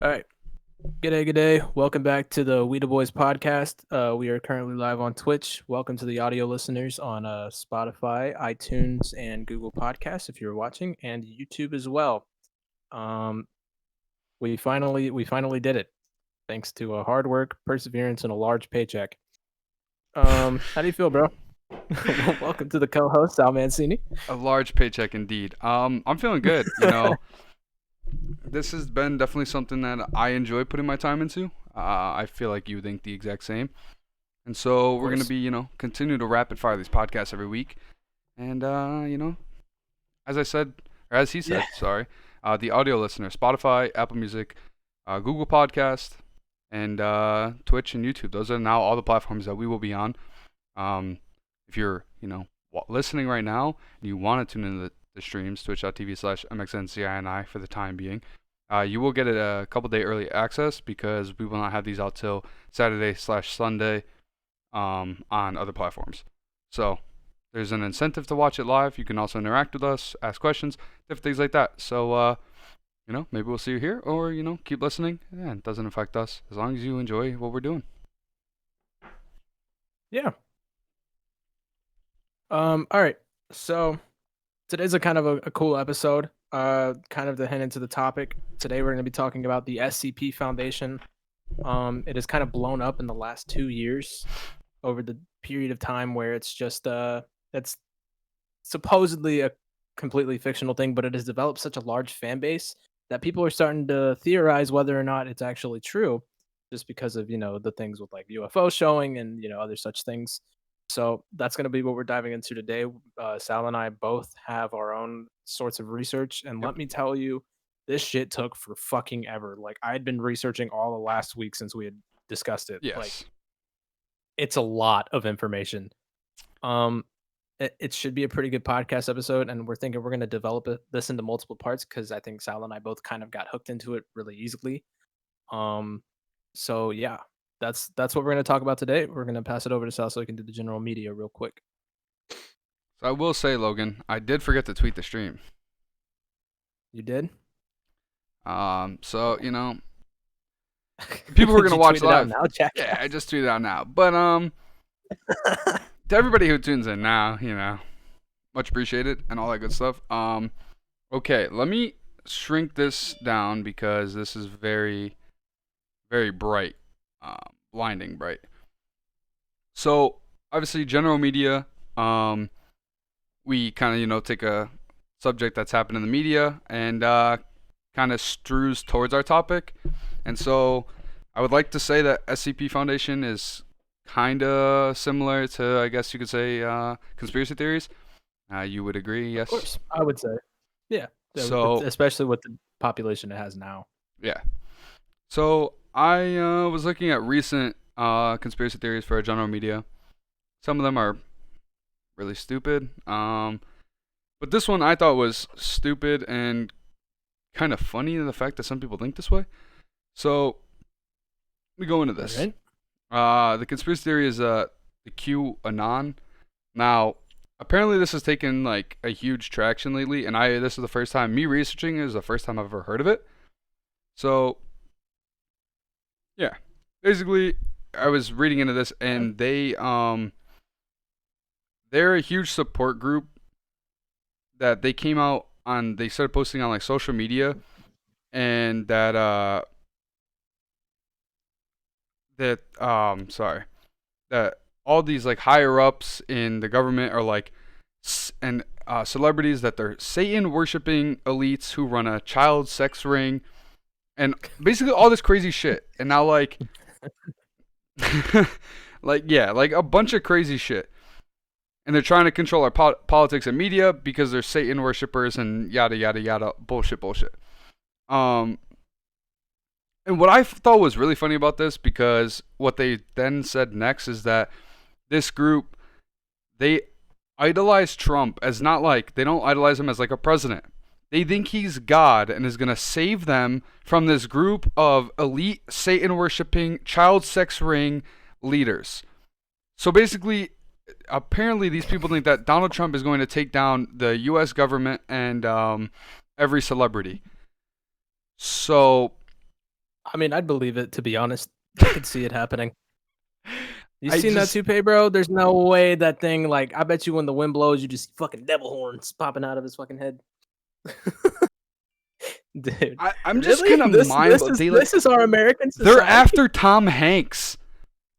All right. Good day. Welcome back to the We the Boys podcast. We are currently live on Twitch. Welcome to the audio listeners on Spotify, iTunes, and Google Podcasts if you're watching, and YouTube as well. Um, we finally did it, thanks to hard work, perseverance, and a large paycheck. How do you feel, bro? Welcome to the co-host, Sal Mancini. A large paycheck indeed. I'm feeling good. This has been definitely something that I enjoy putting my time into. I feel like you think the exact same. And so Of we're gonna course. be, continue to rapid fire these podcasts every week. And as I said, or as he said, Yeah. sorry, the audio listener, Spotify, Apple Music, Google Podcast, and Twitch and YouTube. Those are now all the platforms that we will be on. If you're, listening right now and you want to tune into the streams, twitch.tv/mxncini for the time being, you will get a couple day early access because we will not have these out till Saturday/Sunday on other platforms. So there's an incentive to watch it live. You can also interact with us, ask questions, different things like that. So, maybe we'll see you here or, keep listening. Yeah, it doesn't affect us as long as you enjoy what we're doing. Yeah. All right. So today's a kind of a cool episode. Kind of to hint into the topic. Today we're going to be talking about the SCP Foundation. It has kind of blown up in the last 2 years over the period of time where it's just it's supposedly a completely fictional thing, but it has developed such a large fan base that people are starting to theorize whether or not it's actually true, just because of the things with like UFO showing and other such things. So that's going to be what we're diving into today. Sal and I both have our own sorts of research, and Yep. let me tell you, this shit took for fucking ever. Like I had been researching all the last week since we had discussed it. Like Yes. it's a lot of information. Um, it should be a pretty good podcast episode, and we're thinking we're going to develop this into multiple parts because I think Sal and I both kind of got hooked into it really easily. Um, so yeah, that's what we're going to talk about today. We're going to pass it over to Sal so he can do the general media real quick. So I will say, Logan, I did forget to tweet the stream. You did? So people who are Did gonna you watch tweet it out live. now, Yeah, jackass? I just tweeted out now. But to everybody who tunes in now, much appreciated and all that good stuff. Okay, let me shrink this down because this is very, very bright, blinding bright. So obviously, general media. We kind of take a subject that's happened in the media and kind of strews towards our topic. And so I would like to say that SCP Foundation is kind of similar to, I guess you could say, conspiracy theories. You would agree, Of yes? course, I would say, yeah, So, especially with the population it has now. yeah. So I was looking at recent conspiracy theories for general media. Some of them are really stupid. But this one I thought was stupid and kind of funny in the fact that some people think this way. So let me go into All this. right. The conspiracy theory is the QAnon. Now, apparently this has taken like a huge traction lately, and this is the first time me researching it is the first time I've ever heard of it. So yeah, basically I was reading into this, and they're a huge support group that they came out on. They started posting on like social media, and sorry, that all these like higher ups in the government are like and celebrities, that they're Satan worshipping elites who run a child sex ring and basically all this crazy shit. And now like like a bunch of crazy shit. And they're trying to control our politics and media because they're Satan worshippers and yada yada yada bullshit. Um and what I thought was really funny about this, because what they then said next is that this group, they idolize Trump as, not like, they don't idolize him as like a president. They think he's God and is going to save them from this group of elite Satan worshipping child sex ring leaders. So basically, apparently these people think that Donald Trump is going to take down the US government and every celebrity. So I mean, I'd believe it, to be honest. I could see it happening. You seen that toupee, bro? There's no way that thing, like, I bet you when the wind blows, you just see fucking devil horns popping out of his fucking head. Dude, I'm just really? kind of This is our American society. They're after Tom Hanks.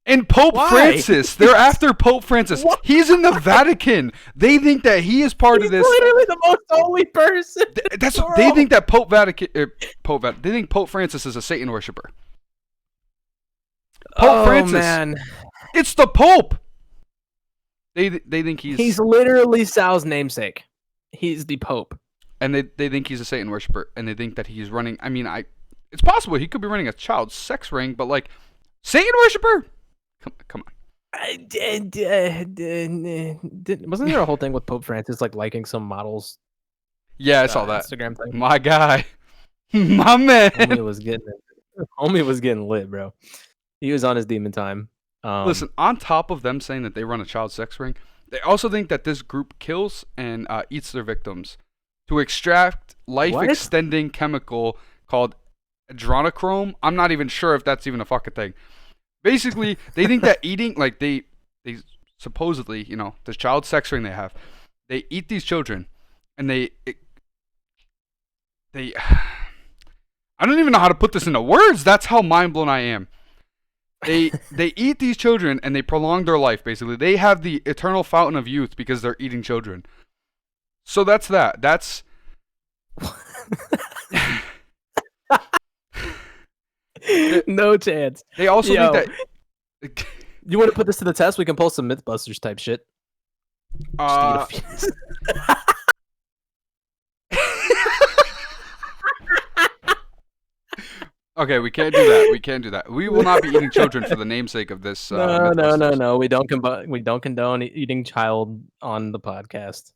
And Pope Francis. They're after Pope Francis. What? He's in the Vatican. They think that he is part of this. He's literally the most holy person. That's what they think, that they think Pope Francis is a Satan worshiper. Pope Francis. Man. It's the Pope. They think he's literally Sal's namesake. He's the Pope. And they think he's a Satan worshiper, and they think that he's running. I mean, it's possible he could be running a child sex ring, but like, Satan worshiper. Come on. Wasn't there a whole thing with Pope Francis like liking some models? Yeah, I saw that Instagram thing. My guy, my man. Homie was getting lit, bro. He was on his demon time. Listen, on top of them saying that they run a child sex ring, they also think that this group kills and eats their victims to extract life-extending chemical called adrenochrome. I'm not even sure if that's even a fucking thing. Basically, they think that eating, like, they supposedly, the child sex ring they have, they eat these children, and I don't even know how to put this into words. That's how mind blown I am. They eat these children, and they prolong their life, basically. They have the eternal fountain of youth because they're eating children. So that's that. That's... No chance. They also think that... You want to put this to the test? We can pull some Mythbusters type shit. Okay, we can't do that. We can't do that. We will not be eating children for the namesake of this. No. We don't condone eating child on the podcast.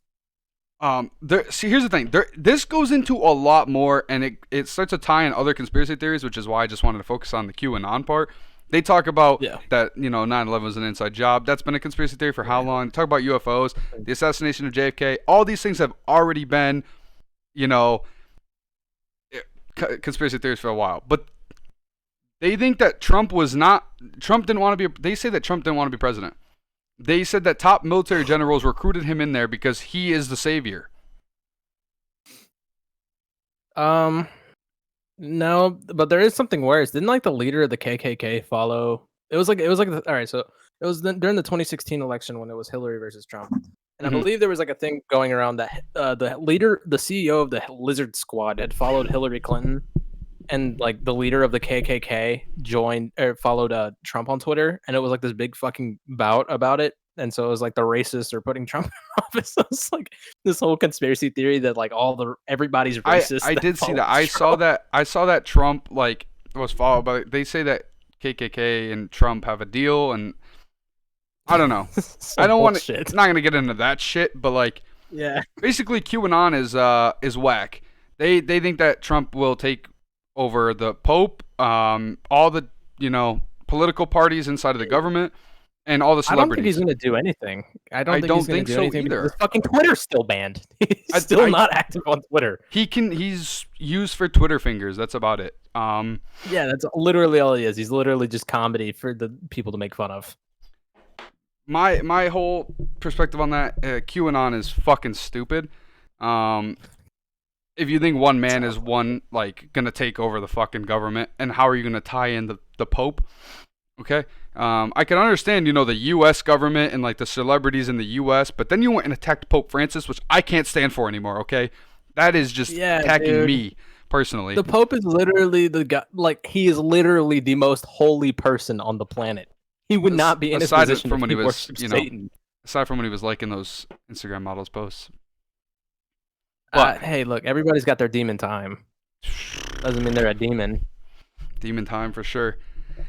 See, here's the thing. This goes into a lot more, and it starts to tie in other conspiracy theories, which is why I just wanted to focus on the QAnon part. They talk about that 9/11 was an inside job. That's been a conspiracy theory for how long? They talk about UFOs, the assassination of JFK. All these things have already been, conspiracy theories for a while. But they think that Trump didn't want to be. They say that Trump didn't want to be president. They said that top military generals recruited him in there because he is the savior. No, but there is something worse. Didn't like the leader of the KKK follow? It was like all right. So it was during the 2016 election when it was Hillary versus Trump, and I believe there was like a thing going around that the CEO of the Lizard Squad had followed Hillary Clinton, and like the leader of the KKK followed Trump on Twitter, and it was like this big fucking bout about it. And so it was like the racists are putting Trump in office. So it's like this whole conspiracy theory that like everybody's racist. I did see that. I saw that Trump like was followed by. They say that KKK and Trump have a deal, and I don't know. I don't want to. Not gonna get into that shit, but like, yeah. Basically, QAnon is whack. They think that Trump will take over the Pope, all the political parties inside of the government. And all the celebrities. I don't think he's going to do anything. I don't think he's going to do anything either. His fucking Twitter's still banned. He's still not active on Twitter. He's used for Twitter fingers. That's about it. Yeah, that's literally all he is. He's literally just comedy for the people to make fun of. My whole perspective on that, QAnon is fucking stupid. If you think one man is gonna take over the fucking government, and how are you gonna tie in the Pope? Okay. I can understand, the U.S. government and like the celebrities in the U.S., but then you went and attacked Pope Francis, which I can't stand for anymore. Okay, that is just attacking me personally. The Pope is literally the guy. Like, he is literally the most holy person on the planet. He would not be in his position from when he was, Satan. Aside from when he was liking those Instagram models posts. Hey, look, everybody's got their demon time. Doesn't mean they're a demon. Demon time for sure.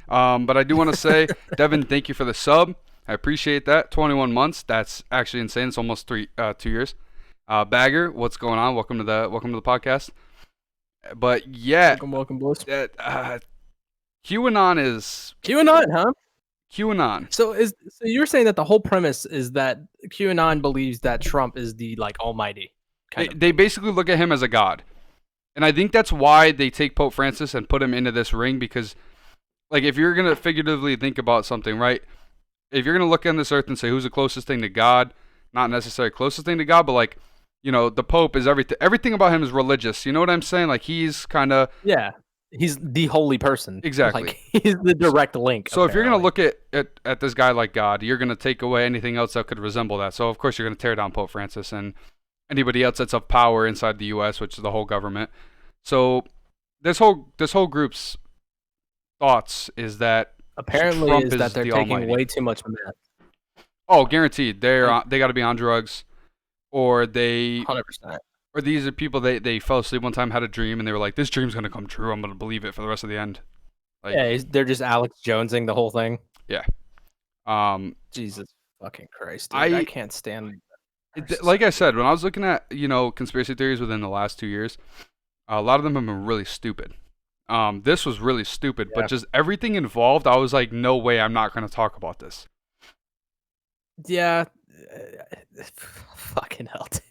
But I do want to say, Devin, thank you for the sub. I appreciate that. 21 months. That's actually insane. It's almost 2 years. Bagger, what's going on? Welcome to the podcast. But yeah, welcome, boys. QAnon is huh? QAnon. So you're saying that the whole premise is that QAnon believes that Trump is the almighty. They basically look at him as a god. And I think that's why they take Pope Francis and put him into this ring, because, like, if you're going to figuratively think about something, right? If you're going to look on this earth and say who's the closest thing to God, not necessarily closest thing to God, but, like, you know, the Pope is everything. Everything about him is religious. You know what I'm saying? Like, he's kind of... Yeah. He's the holy person. Exactly. Like, he's the direct link. So apparently. if you're going to look at this guy like God, you're going to take away anything else that could resemble that. So, of course, you're going to tear down Pope Francis and anybody else that's of power inside the U.S., which is the whole government. So this whole group's thoughts is that apparently Trump is that they're the taking almighty. way too much meth. Oh, guaranteed. They got to be on drugs, or they 100%. or these are people they fell asleep one time, had a dream, and they were like, "This dream's gonna come true. I'm gonna believe it for the rest of the end." Like, Yeah, they're just Alex Jonesing the whole thing. yeah. Jesus fucking Christ, dude. I can't stand. Like I said, when I was looking at conspiracy theories within the last 2 years, a lot of them have been really stupid. This was really stupid, Yeah. but just everything involved, I was like, no way, I'm not going to talk about this. Yeah, fucking hell, dude.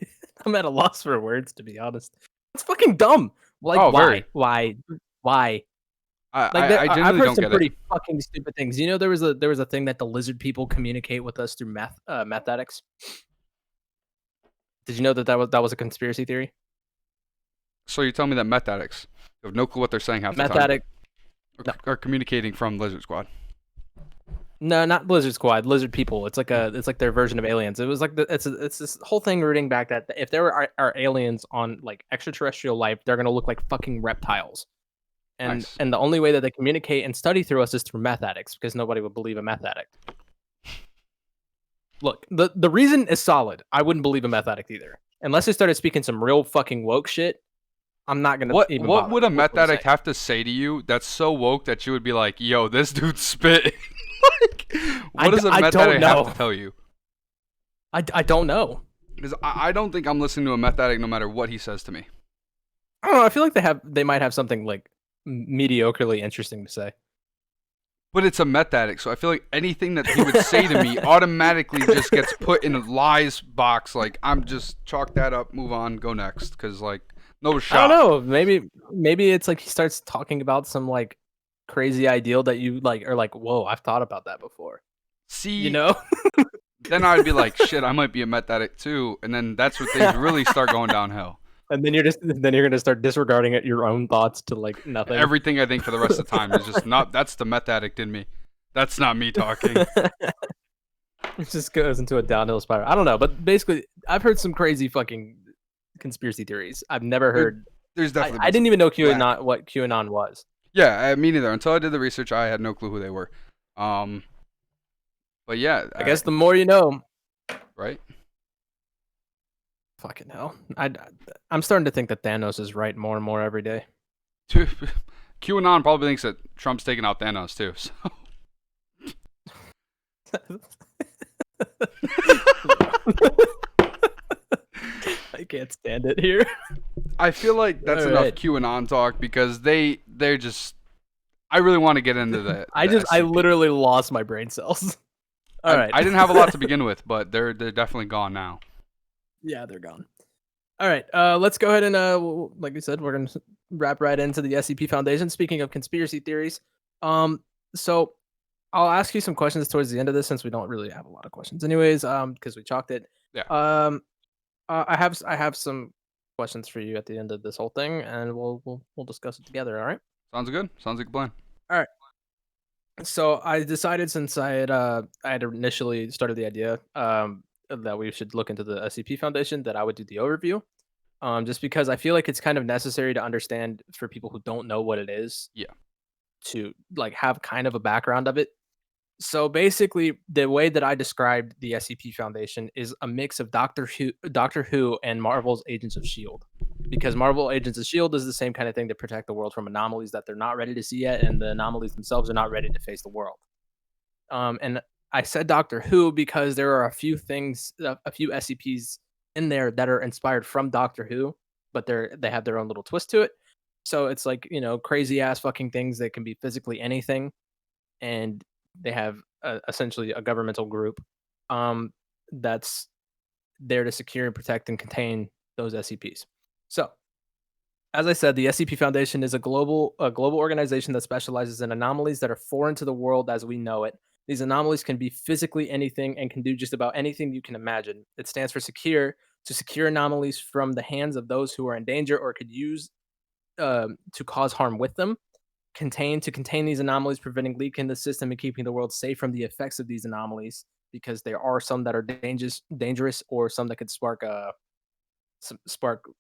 I'm at a loss for words, to be honest. It's fucking dumb. Like, Oh, why? very. Why? I I've genuinely heard don't some get pretty it. fucking stupid things. You know, there was a thing that the lizard people communicate with us through meth addicts. Did you know that was a conspiracy theory? So you tell me that meth addicts have no clue what they're saying half the Meth time. addict. Are communicating from Lizard Squad. No, not Lizard Squad. Lizard people. It's like their version of aliens. It was like it's this whole thing rooting back that if there are aliens on like extraterrestrial life, they're gonna look like fucking reptiles. And Nice. and the only way that they communicate and study through us is through meth addicts, because nobody would believe a meth addict. Look, the reason is solid. I wouldn't believe a meth addict either, unless they started speaking some real fucking woke shit. I'm not gonna. What even what bother. would a What meth would he addict say? have to say to you that's so woke that you would be like, yo, this dude spit? Like, what does a I meth don't addict have know. to tell you? I don't know. Because I don't think I'm listening to a meth addict no matter what he says to me. I don't know. I feel like they might have something like mediocrely interesting to say. But it's a meth addict, so I feel like anything that he would say to me automatically just gets put in a lies box. Like, I'm just chalk that up, move on, go next. Because, like, no shot. I don't know. Maybe it's like he starts talking about some like crazy ideal that you like are like, whoa, I've thought about that before. See, You know? then I'd be like, shit, I might be a meth addict too. And then that's where things really start going downhill. And then you're gonna start disregarding your own thoughts to like nothing. Everything I think for the rest of the time is just not. That's the meth addict in me. That's not me talking. It just goes into a downhill spiral. I don't know, but basically, I've heard some crazy fucking conspiracy theories. I've never heard. There's definitely. I didn't even know QAnon what QAnon was. Yeah, me neither. Until I did the research, I had no clue who they were. But yeah, I guess the more you know. Right. Fucking hell. I'm starting to think that Thanos is right more and more every day. QAnon probably thinks that Trump's taking out Thanos too. So. I can't stand it here. I feel like that's All enough right. QAnon talk because they're just. I really want to get into that. I literally lost my brain cells. All right. I didn't have a lot to begin with, but they're definitely gone now. Yeah, they're gone. All right, let's go ahead and like we said, we're gonna wrap right into the SCP Foundation. Speaking of conspiracy theories, so I'll ask you some questions towards the end of this since we don't really have a lot of questions, anyways, because we chalked it. Yeah. I have some questions for you at the end of this whole thing, and we'll discuss it together. All right. Sounds good. Sounds like a plan. All right. So I decided since I had initially started the idea that we should look into the SCP Foundation, that I would do the overview, just because I feel like it's kind of necessary to understand for people who don't know what it is. Yeah. To like have kind of a background of it. So basically, the way that I described the SCP Foundation is a mix of Doctor Who, and Marvel's Agents of S.H.I.E.L.D. Because Marvel Agents of S.H.I.E.L.D. is the same kind of thing to protect the world from anomalies that they're not ready to see yet, and the anomalies themselves are not ready to face the world. And I said Doctor Who because there are a few things, a few SCPs in there that are inspired from Doctor Who, but they have their own little twist to it. So it's like, crazy ass fucking things that can be physically anything, and they have essentially a governmental group that's there to secure and protect and contain those SCPs. So as I said, the SCP Foundation is a global organization that specializes in anomalies that are foreign to the world as we know it. These anomalies can be physically anything and can do just about anything you can imagine. It stands for secure, to secure anomalies from the hands of those who are in danger or could use to cause harm with them. Contain, to contain these anomalies, preventing leak in the system and keeping the world safe from the effects of these anomalies, because there are some that are dangerous or some that could spark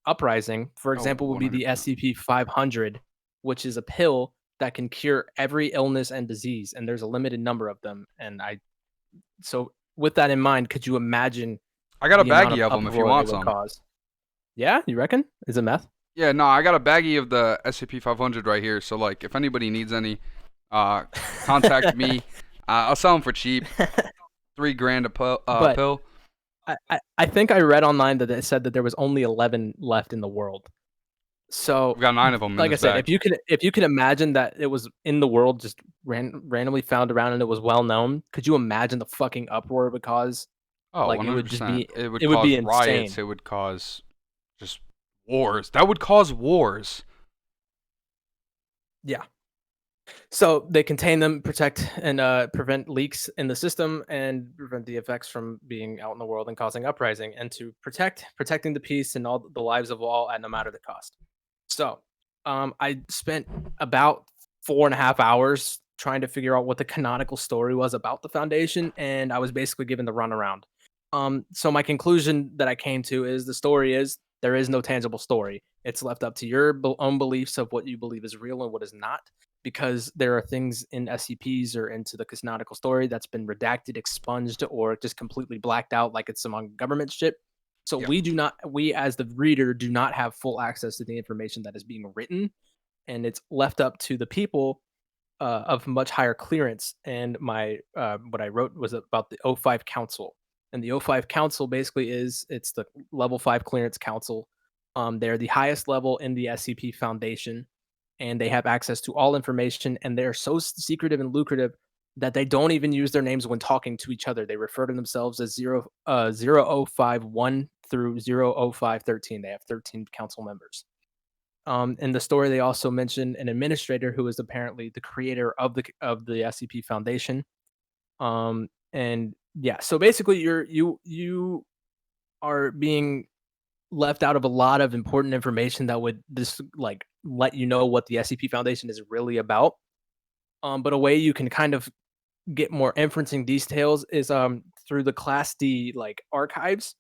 uprising. For Oh, example, would be the 100%. SCP-500, which is a pill that can cure every illness and disease, and there's a limited number of them. So with that in mind, could you imagine I got a the amount baggie of of them if you uproar want it would some. cause? Yeah, you reckon? Is it meth? Yeah, no, I got a baggie of the SCP-500 right here. So like, if anybody needs any, contact me. I'll sell them for cheap. $3,000 a But pill. I think I read online that it said that there was only 11 left in the world. So, We've got 9 of them in like I this said, bag. if you could imagine that it was in the world, just randomly found around, and it was well known, could you imagine the fucking uproar it would cause? Oh, Like, it would just 100%. be It would it would cause be riots. insane. It would cause just wars. That would cause wars. Yeah. So they contain them, protect and prevent leaks in the system, and prevent the effects from being out in the world and causing uprising, and to protecting the peace and all the lives of all at no matter the cost. So, I spent about 4.5 hours trying to figure out what the canonical story was about the Foundation, and I was basically given the runaround. So my conclusion that I came to is the story is there is no tangible story. It's left up to your own beliefs of what you believe is real and what is not, because there are things in SCPs or into the canonical story that's been redacted, expunged, or just completely blacked out, like it's among government shit. So Yeah. we as the reader do not have full access to the information that is being written, and it's left up to the people of much higher clearance. And my what I wrote was about the O5 Council, and the O5 Council basically it's the level 5 clearance council. They're the highest level in the SCP Foundation, and they have access to all information. And they're so secretive and lucrative that they don't even use their names when talking to each other. They refer to themselves as 0051 through 00513. They have 13 council members. In the story, they also mention an administrator who is apparently the creator of the SCP Foundation. And yeah, so basically, you are being left out of a lot of important information that would just like let you know what the SCP Foundation is really about. But a way you can kind of get more inferencing details is through the Class D like archives.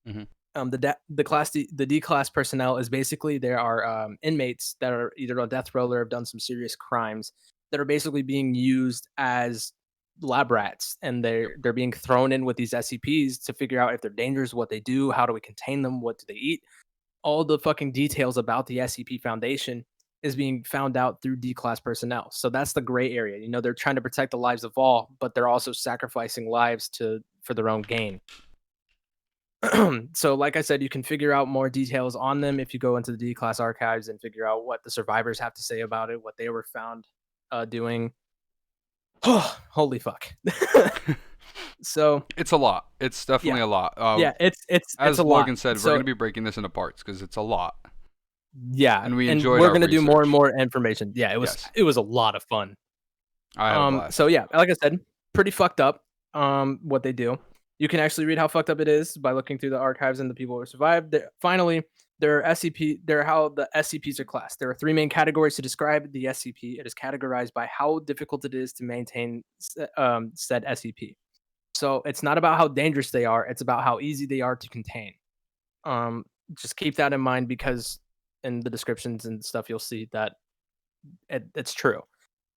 Mhm. The D class personnel is basically there are inmates that are either on death row or have done some serious crimes that are basically being used as lab rats, and Yep. they're being thrown in with these SCPs to figure out if they're dangerous, what they do, how do we contain them, what do they eat. All the fucking details about the SCP Foundation is being found out through D class personnel. So that's the gray area. You know, they're trying to protect the lives of all, but they're also sacrificing lives to for their own gain. So, like I said, you can figure out more details on them if you go into the D class archives and figure out what the survivors have to say about it, what they were found doing. Holy fuck! So It's a lot. It's definitely yeah, a lot. yeah, it's As a lot. Logan said, we're So gonna be breaking this into parts because it's a lot, yeah, and we and enjoyed we're our gonna do more and research. more information. Yeah, Yes, it was a lot of fun. I had a blast. So yeah, like I said, pretty fucked up. What they do. You can actually read how fucked up it is by looking through the archives and the people who survived. Finally, there are SCP. There are how the SCPs are classed. There are three main categories to describe the SCP. It is categorized by how difficult it is to maintain said SCP. So it's not about how dangerous they are; it's about how easy they are to contain. Um, just keep that in mind, because in the descriptions and stuff, you'll see that it's true.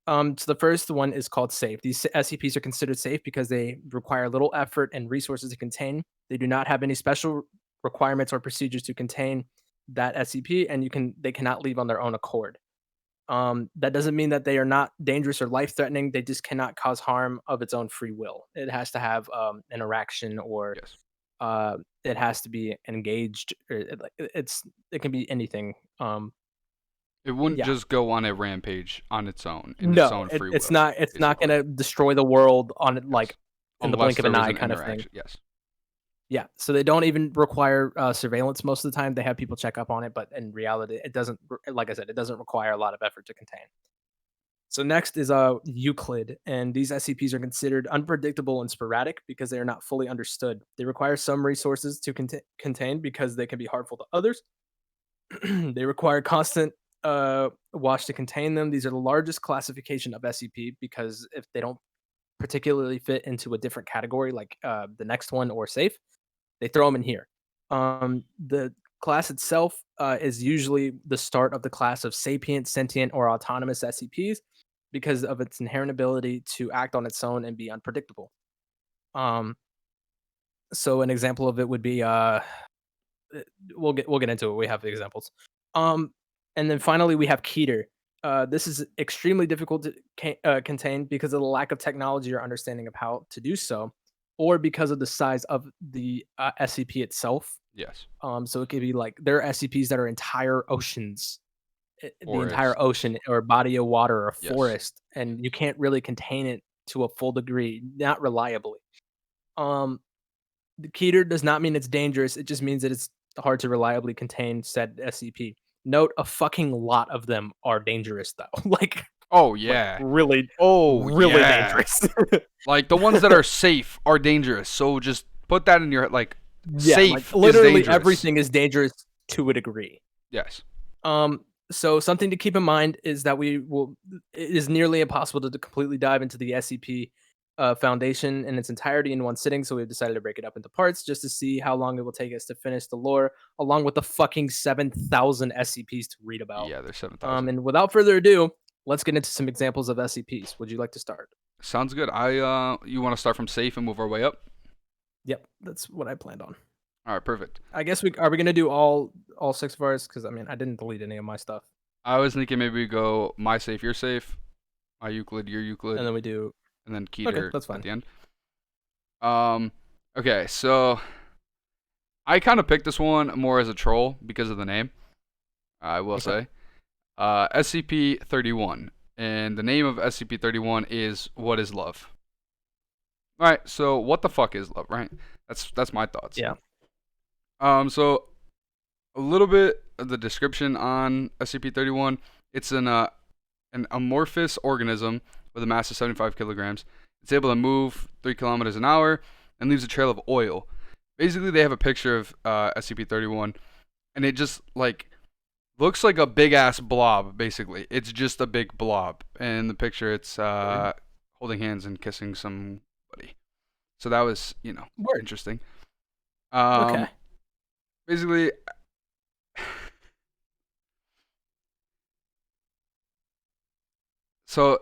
So the first one is called safe. These SCPs are considered safe because they require little effort and resources to contain. They do not have any special requirements or procedures to contain that SCP, and they cannot leave on their own accord. That doesn't mean that they are not dangerous or life threatening. They just cannot cause harm of its own free will. It has to have interaction, or Yes, it has to be engaged. It can be anything. it wouldn't Yeah. just go on a rampage on its own in its No, own free it's will. not Basically, gonna destroy the world on it, yes, like, in the unless blink of there an was eye an kind of thing. interaction. Yes, Yeah, so they don't even require surveillance most of the time. They have people check up on it, but in reality, it doesn't. Like I said, it doesn't require a lot of effort to contain. So next is Euclid, and these SCPs are considered unpredictable and sporadic because they are not fully understood. They require some resources to contain because they can be harmful to others. They require constant watch to contain them. These are the largest classification of SCP because if they don't particularly fit into a different category, like the next one or safe, they throw them in here. The class itself is usually the start of the class of sapient, sentient, or autonomous SCPs because of its inherent ability to act on its own and be unpredictable. Um, so an example of it would be we'll get into it. We have examples. Um, and then finally we have Keter. This is extremely difficult to contain because of the lack of technology or understanding of how to do so, or because of the size of the SCP itself. Yes. So it could be like there are SCPs that are entire oceans, the entire Forest. ocean or body of water or Yes. forest, and you can't really contain it to a full degree, not reliably. Um, the Keter does not mean it's dangerous. It just means that it's hard to reliably contain said SCP. Note a fucking lot of them are dangerous though. Oh Like yeah. really, Oh really yeah. dangerous. Like the ones that are safe are dangerous. So just put that in your like. Yeah, Safe like is literally dangerous. everything is dangerous to a degree. Yes. So something to keep in mind is that it is nearly impossible to completely dive into the SCP Foundation in its entirety in one sitting. So we've decided to break it up into parts just to see how long it will take us to finish the lore, along with the fucking 7,000 SCPs to read about. Yeah, there's 7,000. And without further ado, let's get into some examples of SCPs. Would you like to start? Sounds good. You want to start from safe and move our way up? Yep, that's what I planned on. All right, perfect. I guess we gonna do all 6 of ours because I mean I didn't delete any of my stuff. I was thinking maybe we go my safe, your safe, my Euclid, your Euclid, And then we do. and then Keter That's fine. at the end. Okay, so I kind of picked this one more as a troll because of the name. I will say, SCP-31, and the name of SCP-31 is "What is Love?" All right, so what the fuck is love, right? That's my thoughts. Yeah. So a little bit of the description on SCP-31. It's an amorphous organism with a mass of 75 kilograms. It's able to move 3 kilometers an hour and leaves a trail of oil. Basically, they have a picture of SCP-31, and it just like looks like a big ass blob. Basically, it's just a big blob. And in the picture, it's holding hands and kissing somebody. So that was, interesting. Okay. Basically, so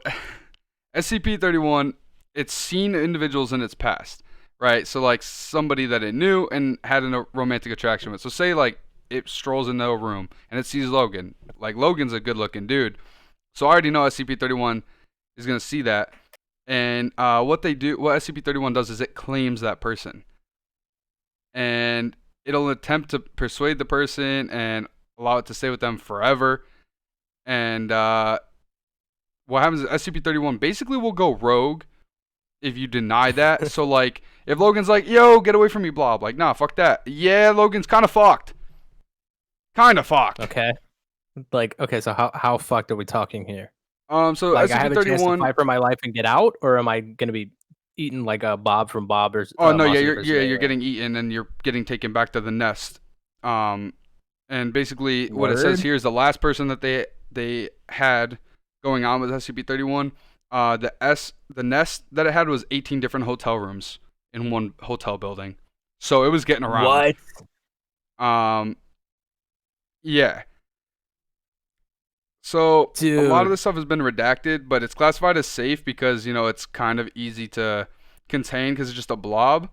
SCP-31, it's seen individuals in its past, right? So like somebody that it knew and had a romantic attraction with. So say like it strolls into a room and it sees Logan. Like Logan's a good-looking dude. So I already know SCP-31 is going to see that. And what SCP-31 does is it claims that person. And it'll attempt to persuade the person and allow it to stay with them forever. And what happens is SCP-31 basically will go rogue if you deny that. So, like, if Logan's like, yo, get away from me, blah, like, nah, fuck that. Yeah, Logan's kind of fucked. Okay. Okay, so how fucked are we talking here? So like, I have a chance to SCP-31. fight for my life and get out, or am I gonna be eaten like a Bob from Bob or? Oh no, yeah, Monsters you're University? getting eaten and you're getting taken back to the nest. And basically, what it Word? says here is the last person that they had going on with SCP-31. The nest that it had was 18 different hotel rooms in one hotel building, so it was getting around. What? Yeah. So Dude. a lot of this stuff has been redacted, but it's classified as safe because it's kind of easy to contain because it's just a blob.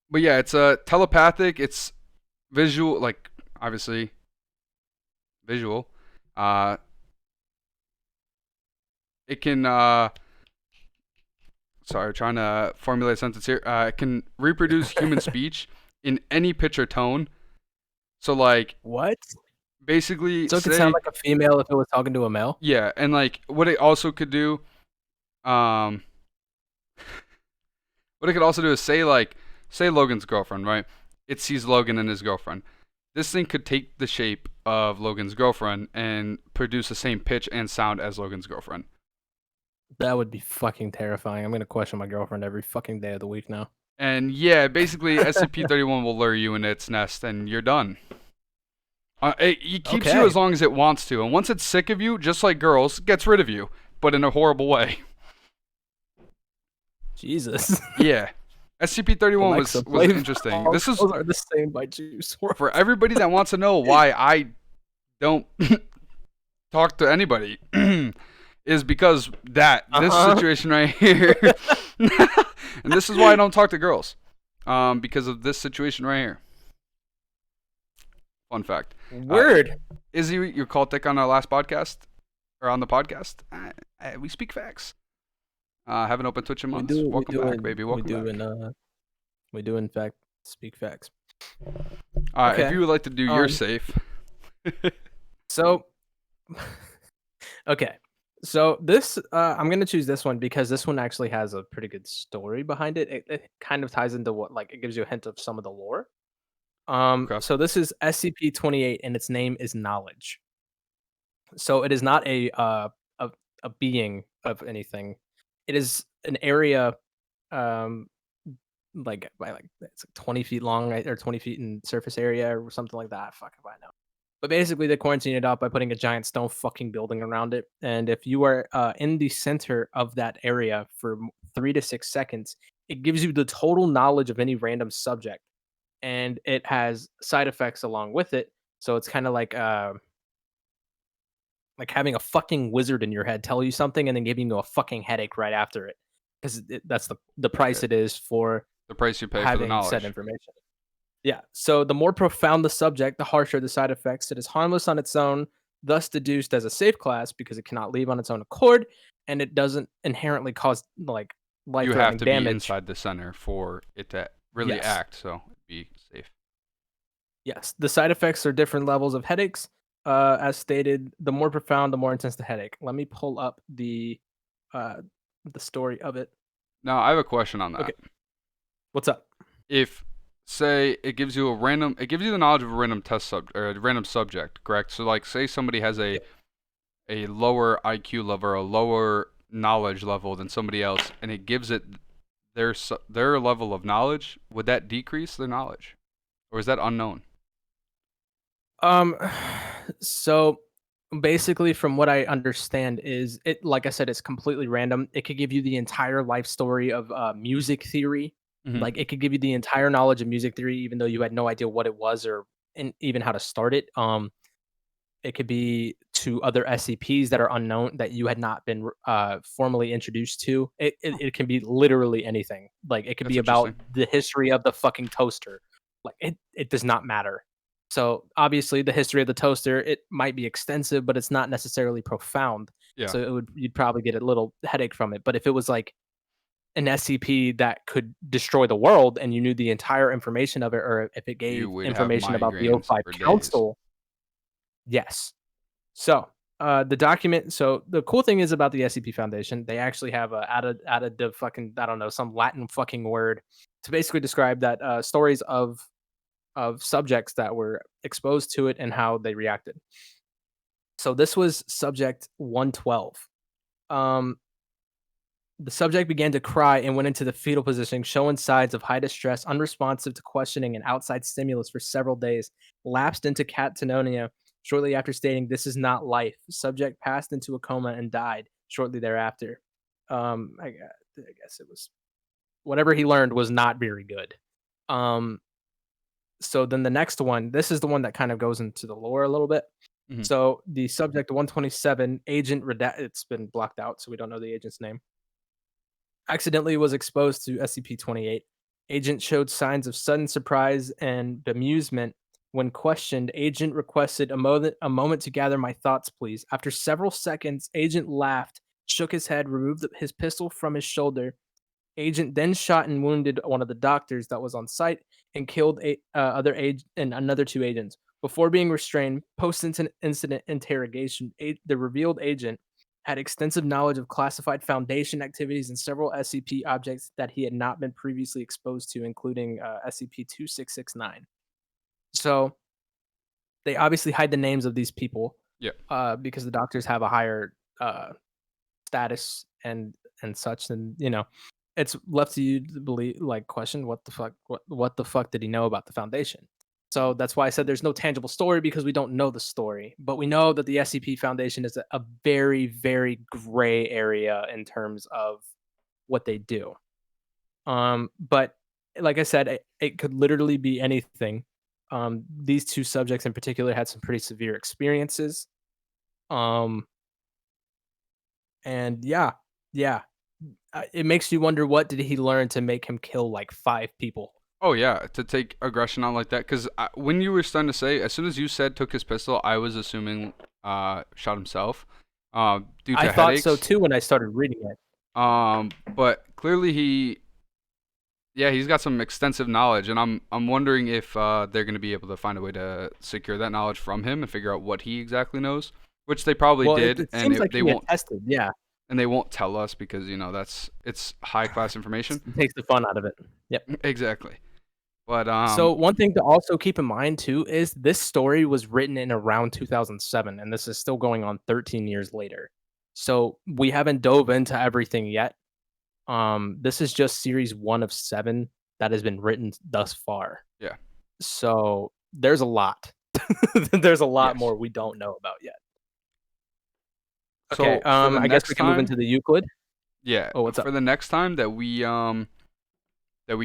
But yeah, it's telepathic. It's visual, like obviously visual. It can. Sorry, trying to formulate a sentence here. It can reproduce human speech in any pitch or tone. So like What? basically, So it could sound like a female if it was talking to a male? Yeah, and like what it also could do, what it could also do is say like say Logan's girlfriend, right? It sees Logan and his girlfriend. This thing could take the shape of Logan's girlfriend and produce the same pitch and sound as Logan's girlfriend. That would be fucking terrifying. I'm gonna question my girlfriend every fucking day of the week now. And yeah, basically SCP-31 will lure you into its nest, and you're done. It keeps you Okay. as long as it wants to, and once it's sick of you, just like girls, gets rid of you, but in a horrible way. Jesus. Yeah, SCP-31 Alexa, was play interesting. All This is Girls Are the Same by Juice WRLD. for everybody that wants to know why I don't talk to anybody. Is because this situation right here, and this is why I don't talk to girls, because of this situation right here. Fun fact. Word. Izzy, you called Dick on our last podcast, or on the podcast. We speak facts. Haven't opened Twitch in months. Welcome back, baby. Welcome back. We do in fact speak facts. Okay. If you would like to do your safe. So, okay. So this, I'm gonna choose this one because this one actually has a pretty good story behind it. It kind of ties into what, like, it gives you a hint of some of the lore. Okay. So this is SCP-28, and its name is Knowledge. So it is not a being of anything. It is an area, like it's like 20 feet long, right, or 20 feet in surface area or something like that. Fuck if I know. But basically, they quarantine it out by putting a giant stone fucking building around it. And if you are in the center of that area for 3 to 6 seconds, it gives you the total knowledge of any random subject, and it has side effects along with it. So it's kind of like having a fucking wizard in your head tell you something and then giving you a fucking headache right after it, because that's the price it is for the price you pay for the having knowledge. said information. Yeah. So the more profound the subject, the harsher the side effects. It is harmless on its own, thus deduced as a safe class because it cannot leave on its own accord, and it doesn't inherently cause like You life-threatening have to damage. be inside the center for it to really Yes. act, so be safe. Yes. The side effects are different levels of headaches. As stated, the more profound, the more intense the headache. Let me pull up the story of it. Now, I have a question on that. Okay. What's up? If, say, it gives you the knowledge of a random a random subject, correct? So, like, say somebody has a lower IQ level, or a lower knowledge level than somebody else, and it gives it their level of knowledge, would that decrease their knowledge, or is that unknown? So basically, from what I understand, is it, like I said, it's completely random. It could give you the entire life story of music theory. Mhm. Like, it could give you the entire knowledge of music theory, even though you had no idea what it was or even how to start it. It could be to other SCPs that are unknown that you had not been formally introduced to. It can be literally anything. Like, it could That's be about interesting. the history of the fucking toaster. Like, it does not matter. So obviously, the history of the toaster, it might be extensive, but it's not necessarily profound. Yeah. So you'd probably get a little headache from it. But if it was like an SCP that could destroy the world and you knew the entire information of it, or if it gave You would have information about the migraines O5 for days. Council, yes. So the document. So the cool thing is about the SCP Foundation, they actually have added the fucking, I don't know, some Latin fucking word to basically describe that stories of subjects that were exposed to it and how they reacted. So this was subject 112. The subject began to cry and went into the fetal position, showing signs of high distress, unresponsive to questioning and outside stimulus for several days, lapsed into catatonia shortly after stating, "This is not life." Subject passed into a coma and died shortly thereafter. I guess it was whatever he learned was not very good. So then the next one, this is the one that kind of goes into the lore a little bit. Mhm. So the subject 127, Agent it's been blocked out, so we don't know the agent's name, accidentally was exposed to SCP-28. Agent showed signs of sudden surprise and bemusement. When questioned, Agent requested a moment to gather my thoughts, please. After several seconds, Agent laughed, shook his head, removed his pistol from his shoulder. Agent then shot and wounded one of the doctors that was on site and killed another 2 agents. Before being restrained, post-incident interrogation, the revealed agent had extensive knowledge of classified Foundation activities and several SCP objects that he had not been previously exposed to, including SCP-2669. So they obviously hide the names of these people Yeah. because the doctors have a higher status and such. And it's left to you to believe, like, question what the fuck did he know about the Foundation? So that's why I said there's no tangible story, because we don't know the story, but we know that the SCP Foundation is a very, very gray area in terms of what they do. But like I said, it could literally be anything. These two subjects in particular had some pretty severe experiences. Um, and yeah, it makes you wonder, what did he learn to make him kill like 5 people? Oh yeah, to take aggression out like that. Because when you were starting to say, as soon as you said took his pistol, I was assuming shot himself, due I to thought so headaches. too when I started reading it. But clearly he's got some extensive knowledge, and I'm wondering if they're gonna be able to find a way to secure that knowledge from him and figure out what he exactly knows, which they probably Well, it, did, it and seems like they he had won't tested. Yeah, tell us because it's high class information. it takes the fun out of it. Yep. Exactly. But So one thing to also keep in mind too is this story was written in around 2007, and this is still going on 13 years later. So we haven't dove into everything yet. This is just series 1 of 7 that has been written thus far. yeah, So there's a lot. There's a lot yes. more we don't know about yet. Okay, So for the I guess next we can move time, into the Euclid. yeah, Oh, what's up? for the next time that we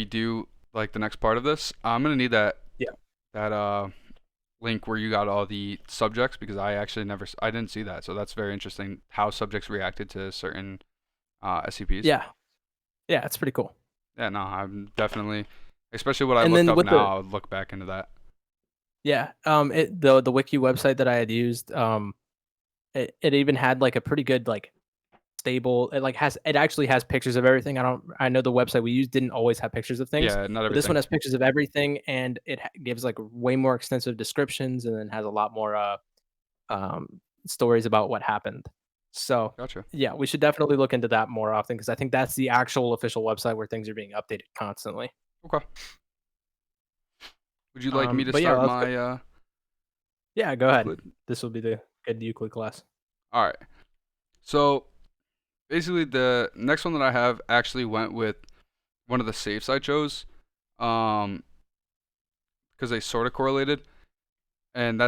do like the next part of this, I'm gonna need Yeah. that link where you got all the subjects, because I actually I didn't see that, so that's very interesting how subjects reacted to certain SCPs. Yeah. Yeah, it's pretty cool. Yeah, no, I'm definitely, especially what I And looked then up with now, the I would look back into that. yeah, the wiki website that I had used, it even had like a pretty good like stable. It actually has pictures of everything. I know the website we used didn't always have pictures of things, Yeah, not but this one everything. has pictures of everything, and it gives like way more extensive descriptions, and then has a lot more stories about what happened. So Gotcha. yeah, we should definitely look into that more often, because I think that's the actual official website where things are being updated constantly. Okay. Would you like me to But yeah, start let's go. my Yeah, go ahead. Euclid? This will be the good Euclid class. All right. So basically, the next one that I have actually went with one of the safes I chose, um, because they sort of correlated, and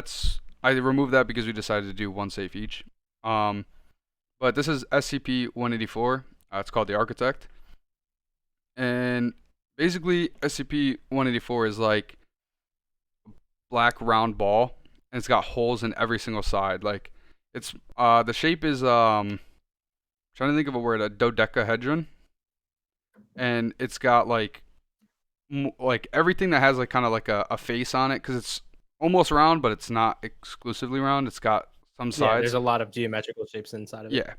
I removed that because we decided to do one safe each. Um, but this is SCP-184. It's called the Architect, and basically SCP-184 is like a black round ball, and it's got holes in every single side. Like it's the shape is trying to think of a word, a dodecahedron, and it's got like everything that has like kind of like a face on it, because it's almost round, but it's not exclusively round. It's got some Yeah, there's sides. a lot of geometrical shapes inside of it. Yeah,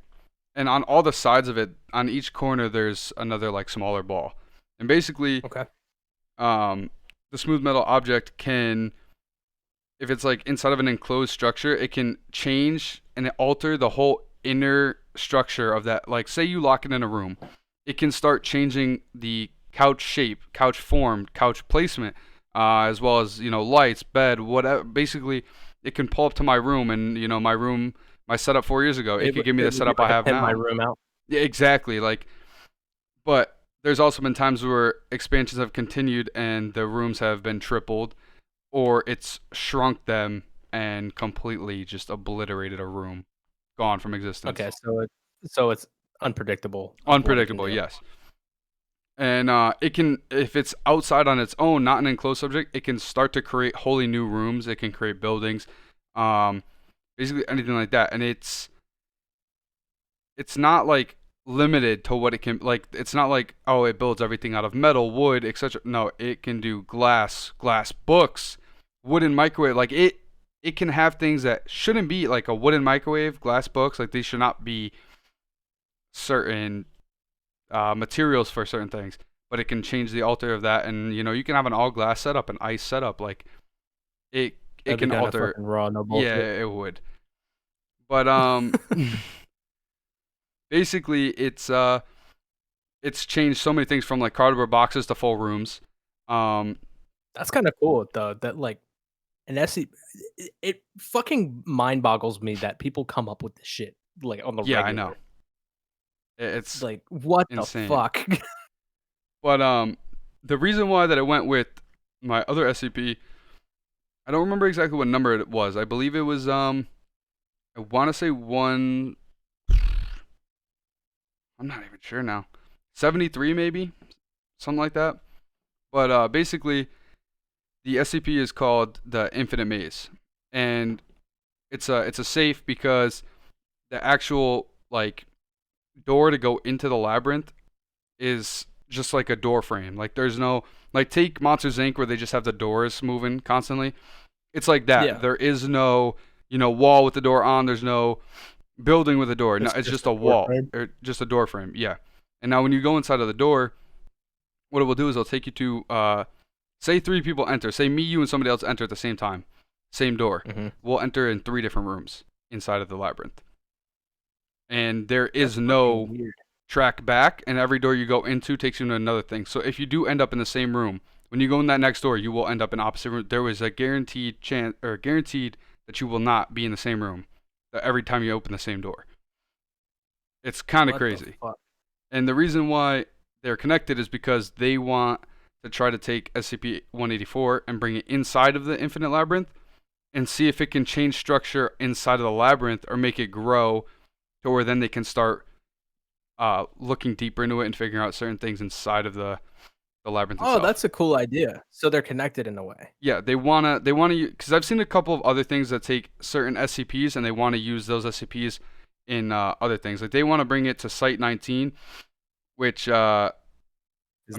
and on all the sides of it, on each corner, there's another like smaller ball, and basically, Okay. um, the smooth metal object can, if it's like inside of an enclosed structure, it can change and alter the whole inner structure of that. Like, say you lock it in a room, it can start changing the couch shape, couch form, couch placement, as well as lights, bed, whatever. Basically, it can pull up to my room, and my setup 4 years ago, it could give me the It would be setup I like a have pin my now. room out. Yeah, exactly. Like, but there's also been times where expansions have continued and the rooms have been tripled, or it's shrunk them and completely just obliterated a room, gone from existence. Okay, so it's unpredictable of what it can Unpredictable, do. yes. And it can, if it's outside on its own, not an enclosed subject, it can start to create wholly new rooms. It can create buildings, um, basically anything like that. And it's not like limited to what it can, like it's not like, oh, it builds everything out of metal, wood, etc. No, it can do glass books, wooden microwave. Like it can have things that shouldn't be, like a wooden microwave, glass books. Like these should not be certain materials for certain things, but it can change the alter of that, and you can have an all glass setup, an ice setup. Like it That'd be can kind of alter. fucking raw, no Yeah, bullshit. it would. But basically it's changed so many things from like cardboard boxes to full rooms. That's kind of cool though. That like an SC, it fucking mind boggles me that people come up with this shit like on the Yeah, I know. regular. It's Like what the insane. fuck? But the reason why that I went with my other SCP, I don't remember exactly what number it was. I believe it was I want to say one. I'm not even sure now. 73 maybe, something like that. But basically, the SCP is called the Infinite Maze, and it's a safe because the actual like door to go into the labyrinth is just like a door frame. Like there's no like take Monsters Inc. where they just have the doors moving constantly. It's like that. Yeah, There is no wall with the door on. There's no building with a door. No, it's it's just just a a door wall frame. or just a door frame. Yeah. And now when you go inside of the door, what it will do is it'll take you to say three people enter. Say me, you, and somebody else enter at the same time. Same door. Mm-hmm. We'll enter in three different rooms inside of the labyrinth. And there That's is fucking no weird. track back, and every door you go into takes you to another thing. So if you do end up in the same room, when you go in that next door, you will end up in opposite room. There was a guaranteed chance or guaranteed that you will not be in the same room every time you open the same door. It's kind of What the crazy. fuck? And the reason why they're connected is because they want to try to take SCP-184 and bring it inside of the Infinite Labyrinth and see if it can change structure inside of the labyrinth or make it grow to where then they can start looking deeper into it and figuring out certain things inside of the labyrinth Oh, itself. that's a cool idea. So they're connected in a way. Yeah, they wanna because I've seen a couple of other things that take certain SCPs and they want to use those SCPs in other things. Like they want to bring it to Site 19, which Is I'm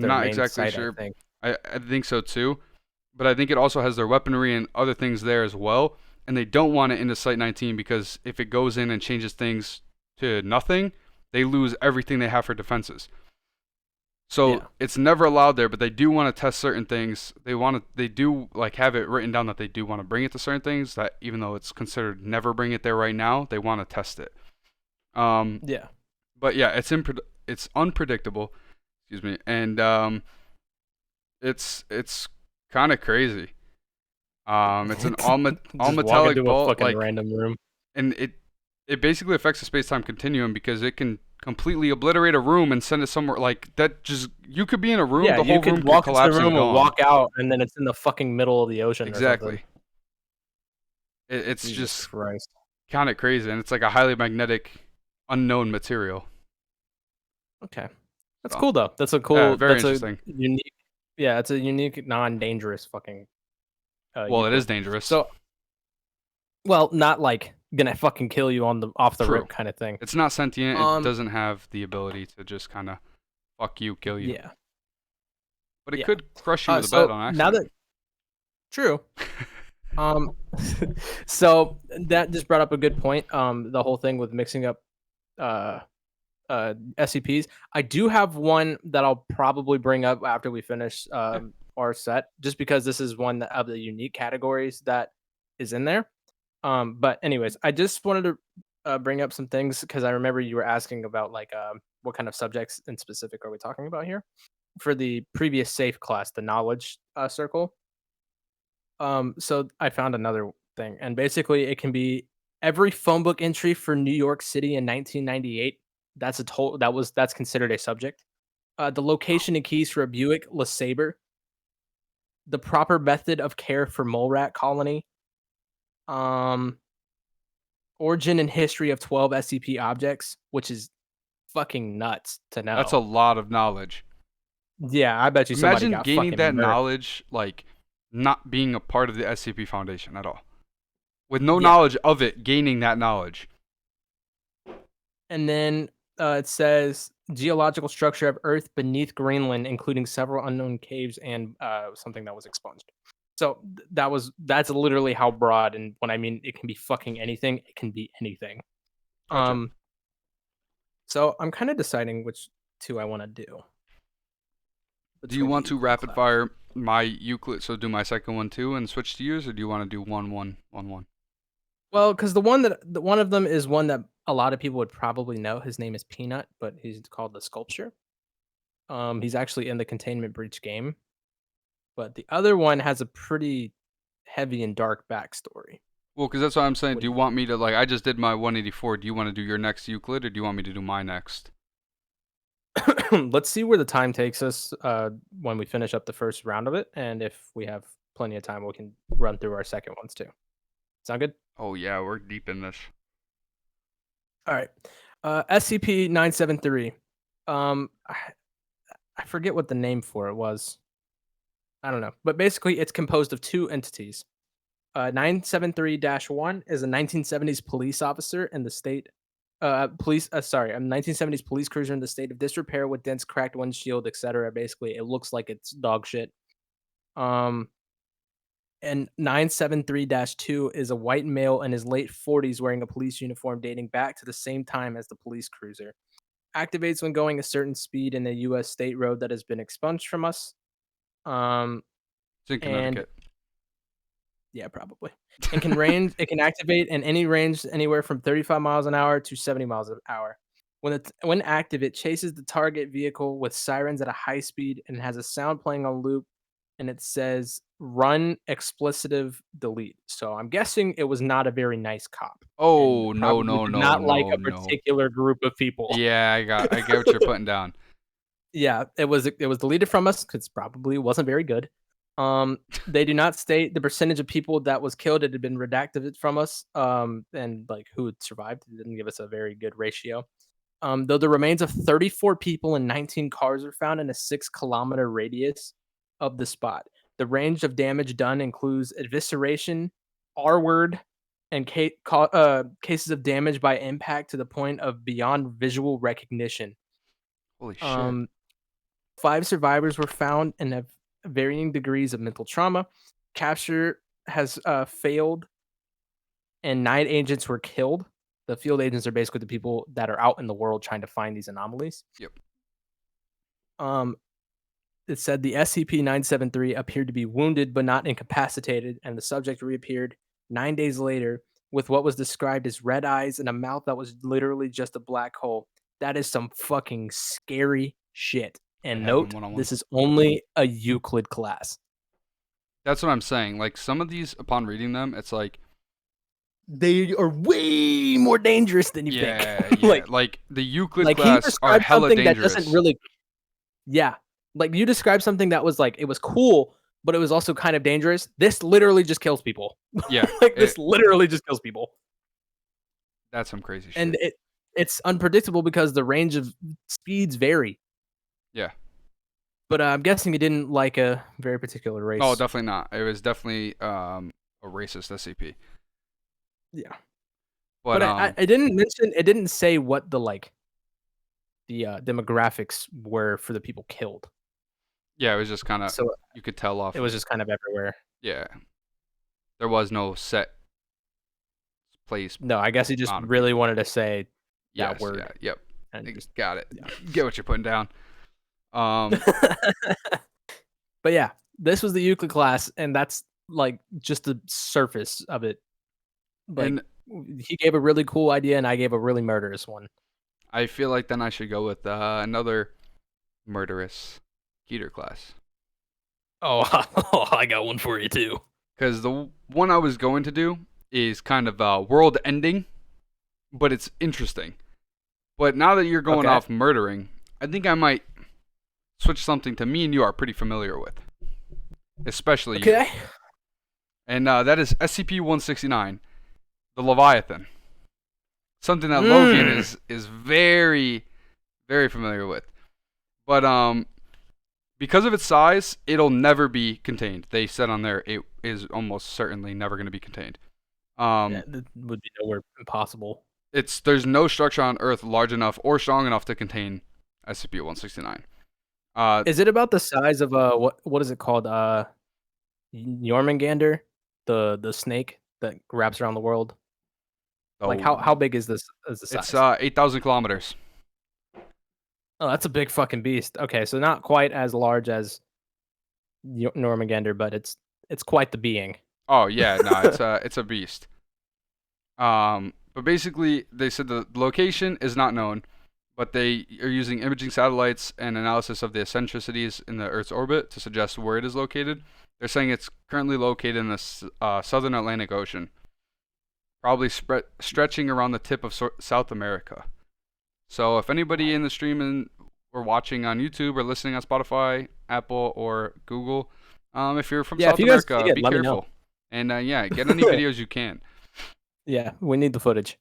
their not main exactly site, I sure. think. I think so too, but I think it also has their weaponry and other things there as well. And they don't want it into Site 19 because if it goes in and changes things to nothing, they lose everything they have for defenses. So Yeah. it's never allowed there, but they do want to test certain things. They do like have it written down that they do want to bring it to certain things. That even though it's considered never bring it there right now, they want to test it. Um, Yeah. but yeah, it's unpredictable. Excuse me, and it's kind of crazy. It's an all Just walk metallic into a ball, fucking like, random room. and it basically affects the space time continuum because it can completely obliterate a room and send it somewhere like that. Just you could be in a room, Yeah, the you whole room could could walk into the collapse and room and gone. walk out, and then it's in the fucking middle of the ocean or something. Exactly. It's Jesus just Christ. kind of crazy, and it's like a highly magnetic, unknown material. Okay. That's So cool though. yeah, very That's a interesting. unique, yeah, it's a unique, non-dangerous fucking Well, it is Euclid. dangerous. So, well, not like gonna fucking kill you on the off the True. rip kind of thing. It's not sentient. It Um, doesn't have the ability to just kind of fuck you, kill you. yeah, But it yeah. could crush you with a bed So on now accident. that true, um, so that just brought up a good point. The whole thing with mixing up uh SCPs. I do have one that I'll probably bring up after we finish Yeah. our set, just because this is one of the unique categories that is in there. But anyways, I just wanted to bring up some things because I remember you were asking about like what kind of subjects in specific are we talking about here for the previous safe class, the knowledge circle. So I found another thing, and basically it can be every phone book entry for New York City in 1998. That's considered a subject. The location and keys for a Buick LeSabre, the proper method of care for mole rat colony, um, origin and history of 12 SCP objects, which is fucking nuts to That's a know. lot of knowledge. Yeah, I bet you somebody Imagine got gaining fucking that murked. knowledge, like not being a part of the SCP Foundation at all. With no Yeah, knowledge of it, gaining that knowledge. and then it says geological structure of Earth beneath Greenland, including several unknown caves and something that was expunged. So that's literally how broad. And when I mean it can be fucking anything, it can be anything. Gotcha. Um, so I'm kind of deciding which two I want to do Do you between the want to Euclid rapid class. fire my Euclid, so do my second one too, and switch to yours, or do you want to do 1-1-1-1? Well, because one of them is one that a lot of people would probably know. His name is Peanut, but he's called the Sculpture. He's actually in the Containment Breach game, but the other one has a pretty heavy and dark backstory. Well, because that's what I'm saying. What Do do you you want me to I just did my 184. Do you want to do your next Euclid, or do you want me to do my next? Let's see where the time takes us when we finish up the first round of it, and if we have plenty of time, we can run through our second ones too. Sound good? Oh yeah, we're deep in this. All right. SCP-973. I forget what the name for it was. I don't know, but basically, it's composed of two entities. 973-1 is a 1970s police officer in the state. A 1970s police cruiser in the state of disrepair with dense cracked windshield, etc. Basically, it looks like it's dog shit. Um, and 973-2 is a white male in his late 40s wearing a police uniform dating back to the same time as the police cruiser. Activates when going a certain speed in a U.S. state road that has been expunged from us. It's in And Connecticut. yeah, probably. And it can activate in any range anywhere from 35 miles an hour to 70 miles an hour. When active, it chases the target vehicle with sirens at a high speed and has a sound playing on loop, and it says run explicitive delete. So I'm guessing it was not a very nice cop and Oh no probably no did no not like no a no. particular group of people. Yeah, I get what you're putting down. Yeah, it was deleted from us because probably wasn't very good. They do not state the percentage of people that was killed. It had been redacted from us. And like who had survived. It didn't give us a very good ratio. Though the remains of 34 people and 19 cars are found in a 6-kilometer radius of the spot. The range of damage done includes evisceration, R word, and cases of damage by impact to the point of beyond visual recognition. Holy shit. Um, 5 survivors were found and have varying degrees of mental trauma. Capture has failed, and 9 agents were killed. The field agents are basically the people that are out in the world trying to find these anomalies. Yep. Um, it said the SCP-973 appeared to be wounded but not incapacitated, and the subject reappeared 9 days later with what was described as red eyes and a mouth that was literally just a black hole. That is some fucking scary shit. That And happened note, one on one. this is only a Euclid class. That's what I'm saying. Like some of these, upon reading them, it's like They are way more dangerous than you yeah, think. yeah. Like the Euclid like he class are described hella something that doesn't dangerous. really yeah. Like you described something that was like it was cool, but it was also kind of dangerous. This literally just kills people. Yeah, like this literally just kills people. that's some crazy And shit. it's unpredictable because the range of speeds vary. Yeah. But I'm guessing it didn't like a very particular race. Oh, definitely not. It was definitely a racist SCP. Yeah. But I didn't mention it didn't say what the demographics were for the people killed. yeah, it was just kind of So you could tell off. it was just kind of everywhere. Yeah, there was no set place. No, I guess he just amount of really people. wanted to say that Yes, word. yeah, yep. And just, Got it. yeah. Get what you're putting down. But yeah, this was the Euclid class, and that's like just the surface of it. Like And he gave a really cool idea, and I gave a really murderous one. I feel like then I should go with another murderous Keter class. Oh, I got one for you too. Because the one I was going to do is kind of world ending, but it's interesting. But now that you're going Okay. off murdering, I think I might switch something to me and you are pretty familiar with. Especially you. Okay. And that is SCP-169 the Leviathan. Something that Logan is very, very familiar with. But because of its size, it'll never be contained. They said on there it is almost certainly never going to be contained. Yeah, that would be nowhere impossible. There's no structure on Earth large enough or strong enough to contain SCP-169. Is it about the size of what is it called? Jormungandr, the snake that wraps around the world. Like how big is this? Is the size? It's 8,000 kilometers. Oh, that's a big fucking beast. Okay, so not quite as large as Jormungandr, but it's quite the being. Oh yeah, no, it's a beast. But basically, they said the location is not known, but they are using imaging satellites and analysis of the eccentricities in the Earth's orbit to suggest where it is located. They're saying it's currently located in the southern Atlantic Ocean, probably stretching around the tip of South America. So if anybody in the stream or watching on YouTube or listening on Spotify, Apple, or Google, if you're from South America, be careful. And yeah, get any videos you can. Yeah, we need the footage.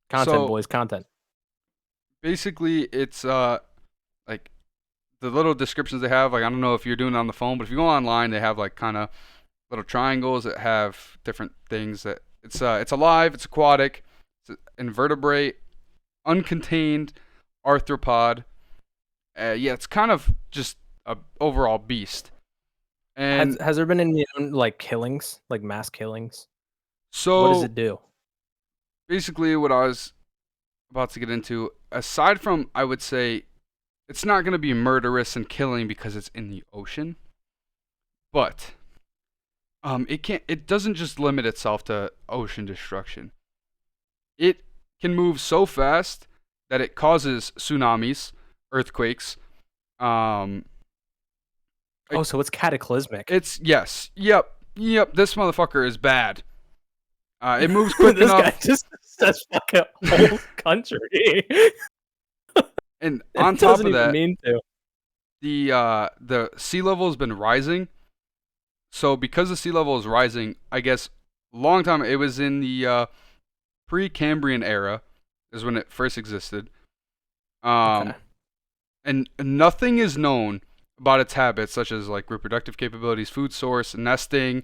Content, boys, content. Basically, it's like the little descriptions they have. Like, I don't know if you're doing it on the phone, but if you go online, they have like kind of little triangles that have different things. That it's alive, it's aquatic, it's invertebrate, uncontained, arthropod. Yeah, it's kind of just a overall beast. And has there been any like killings, like mass killings? So what does it do? Basically, what I was about to get into, aside from, I would say, it's not going to be murderous and killing because it's in the ocean, but it doesn't just limit itself to ocean destruction. It can move so fast that it causes tsunamis, earthquakes. So it's cataclysmic. Yep. This motherfucker is bad. It moves quick this enough. Guy just says fuck a whole country. And on top of that, the sea level has been rising. So because the sea level is rising, I guess a long time, it was in the Precambrian era is when it first existed. Okay. And nothing is known about its habits, such as like reproductive capabilities, food source, nesting.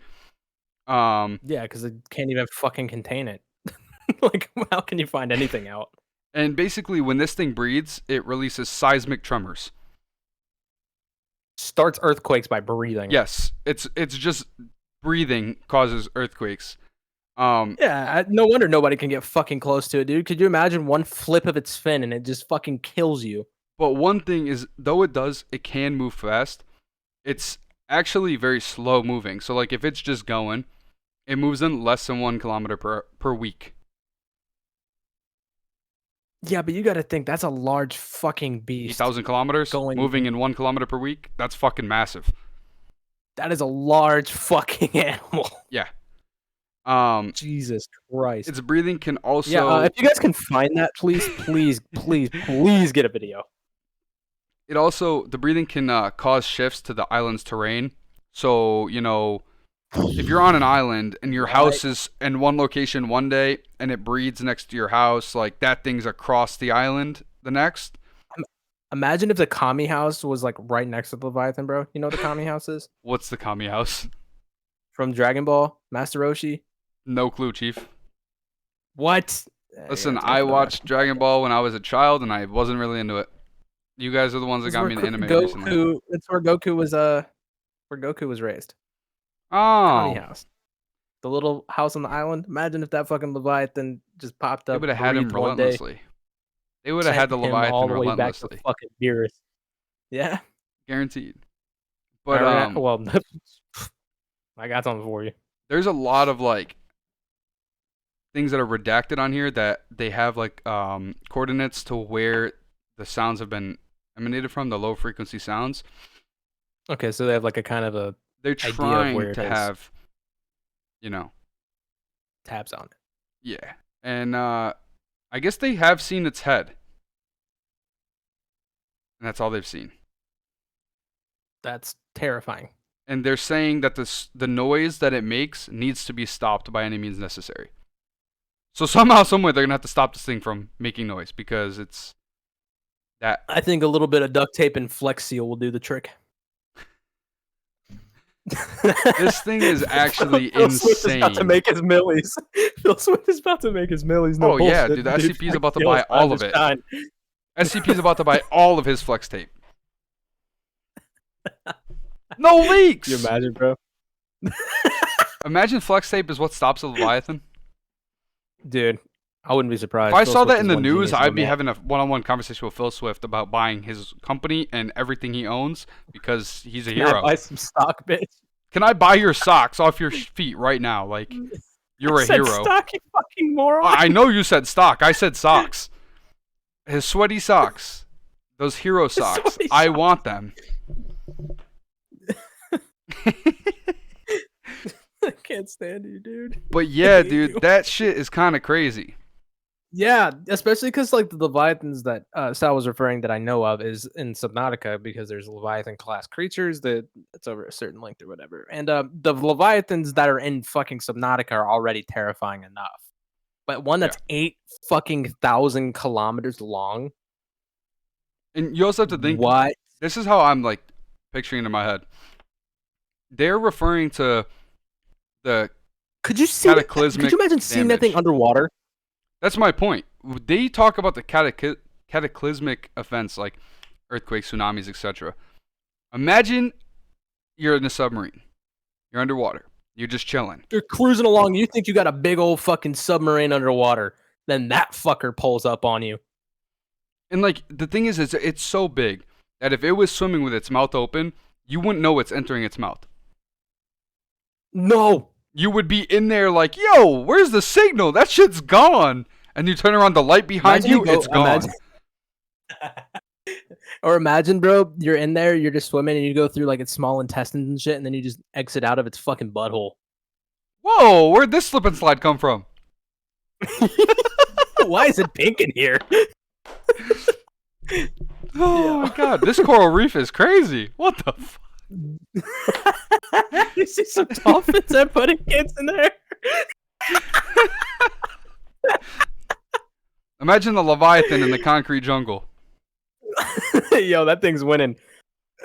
Yeah, because it can't even fucking contain it. Like, how can you find anything out? And basically, when this thing breathes, it releases seismic tremors. Starts earthquakes by breathing. Yes, it's just breathing causes earthquakes. Yeah, no wonder nobody can get fucking close to it, dude. Could you imagine one flip of its fin and it just fucking kills you? But one thing is, though it can move fast, it's actually very slow moving. So like if it's just going, it moves in less than 1 kilometer per week. Yeah, but you got to think that's a large fucking beast. 8,000 kilometers moving in 1 kilometer per week. That's fucking massive. That is a large fucking animal. Yeah. Jesus Christ. Its breathing can also. Yeah. If you guys can find that, please get a video. It also, the breathing can cause shifts to the island's terrain. So, if you're on an island and your house is in one location one day and it breeds next to your house, like that thing's across the island the next. Imagine if the Kami house was like right next to the Leviathan, bro. You know what the Kami house is? What's the Kami house? From Dragon Ball, Master Roshi? No clue, Chief. What? Listen, I watched Dragon Ball when I was a child and I wasn't really into it. You guys are the ones that got me into anime recently. It's where Goku was raised. Oh. Kami house. The little house on the island. Imagine if that fucking Leviathan just popped up. They would have had him relentlessly. They would have had the Leviathan all the way relentlessly. Back to fucking Beerus. Yeah. Guaranteed. But well, I got something for you. There's a lot of like things that are redacted on here that they have like coordinates to where the sounds have been emanated from, the low frequency sounds. Okay, so they have like a kind of a they're trying to have tabs on it. Yeah. And I guess they have seen its head. And that's all they've seen. That's terrifying. And they're saying that the noise that it makes needs to be stopped by any means necessary. So somehow, somewhere, they're going to have to stop this thing from making noise because it's that. I think a little bit of duct tape and Flex Seal will do the trick. This thing is actually Phil insane. Swift is about to make his millies. Phil Swift is about to make his millies. No bullshit, yeah, dude. The SCP is about to buy all of it. SCP is about to buy all of his flex tape. No leaks! Can you imagine, bro? Imagine flex tape is what stops the Leviathan. Dude, I wouldn't be surprised. If I saw that in the news, I'd be having a one-on-one conversation with Phil Swift about buying his company and everything he owns because he's a hero. Can I buy some stock, bitch? Can I buy your socks off your feet right now? Like, You're a said hero. stock, you fucking moron. I know you said stock. I said socks. His sweaty socks. Those hero socks. I want them. I can't stand you, dude. But yeah, dude, that shit is kind of crazy. Yeah, especially because like the Leviathans that Sal was referring that I know of is in Subnautica because there's Leviathan class creatures that it's over a certain length or whatever. And the Leviathans that are in fucking Subnautica are already terrifying enough. But one that's 8,000 kilometers long. And you also have to think, what? This is how I'm like picturing it in my head. They're referring to the Could you see? cataclysmic Could you imagine seeing that thing damage. underwater? That's my point. They talk about the cataclysmic events like earthquakes, tsunamis, etc. Imagine you're in a submarine. You're underwater. You're just chilling. You're cruising along. You think you got a big old fucking submarine underwater. Then that fucker pulls up on you. And like the thing is it's so big that if it was swimming with its mouth open, you wouldn't know it's entering its mouth. No. You would be in there like, yo, where's the signal? That shit's gone. And you turn around, the light behind it's gone. Or imagine, bro, you're in there, you're just swimming, and you go through like its small intestines and shit, and then you just exit out of its fucking butthole. Whoa, where'd this slip and slide come from? Why is it pink in here? Oh my god, this coral reef is crazy. What the fuck? You see some dolphins that putting kids in there? Imagine the Leviathan in the concrete jungle. Yo, that thing's winning.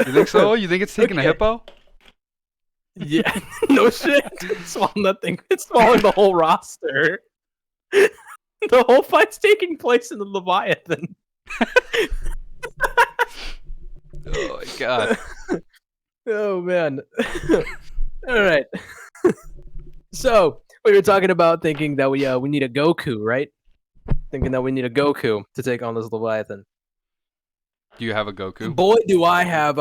You think so? You think it's taking a hippo? Yeah, no shit. It's swallowing that thing. It's swallowing the whole roster. The whole fight's taking place in the Leviathan. Oh my god. Oh man. All right. So we were talking about thinking that we need a Goku, right? Thinking that we need a Goku to take on this Leviathan. Do you have a Goku? Boy, do I have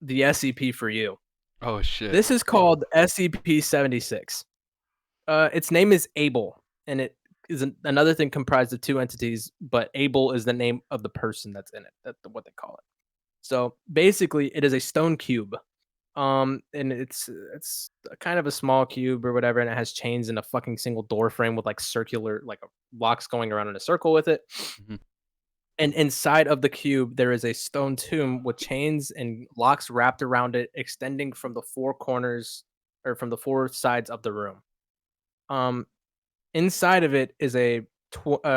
the SCP for you. Oh shit. This is called SCP-76. Its name is Abel, and it is another thing comprised of two entities, but Abel is the name of the person that's in it. That's what they call it. So basically, it is a stone cube, and it's kind of a small cube or whatever, and it has chains and a fucking single door frame with like circular locks going around in a circle with it. Mm-hmm. And inside of the cube, there is a stone tomb with chains and locks wrapped around it, extending from the four corners or from the four sides of the room. Inside of it is a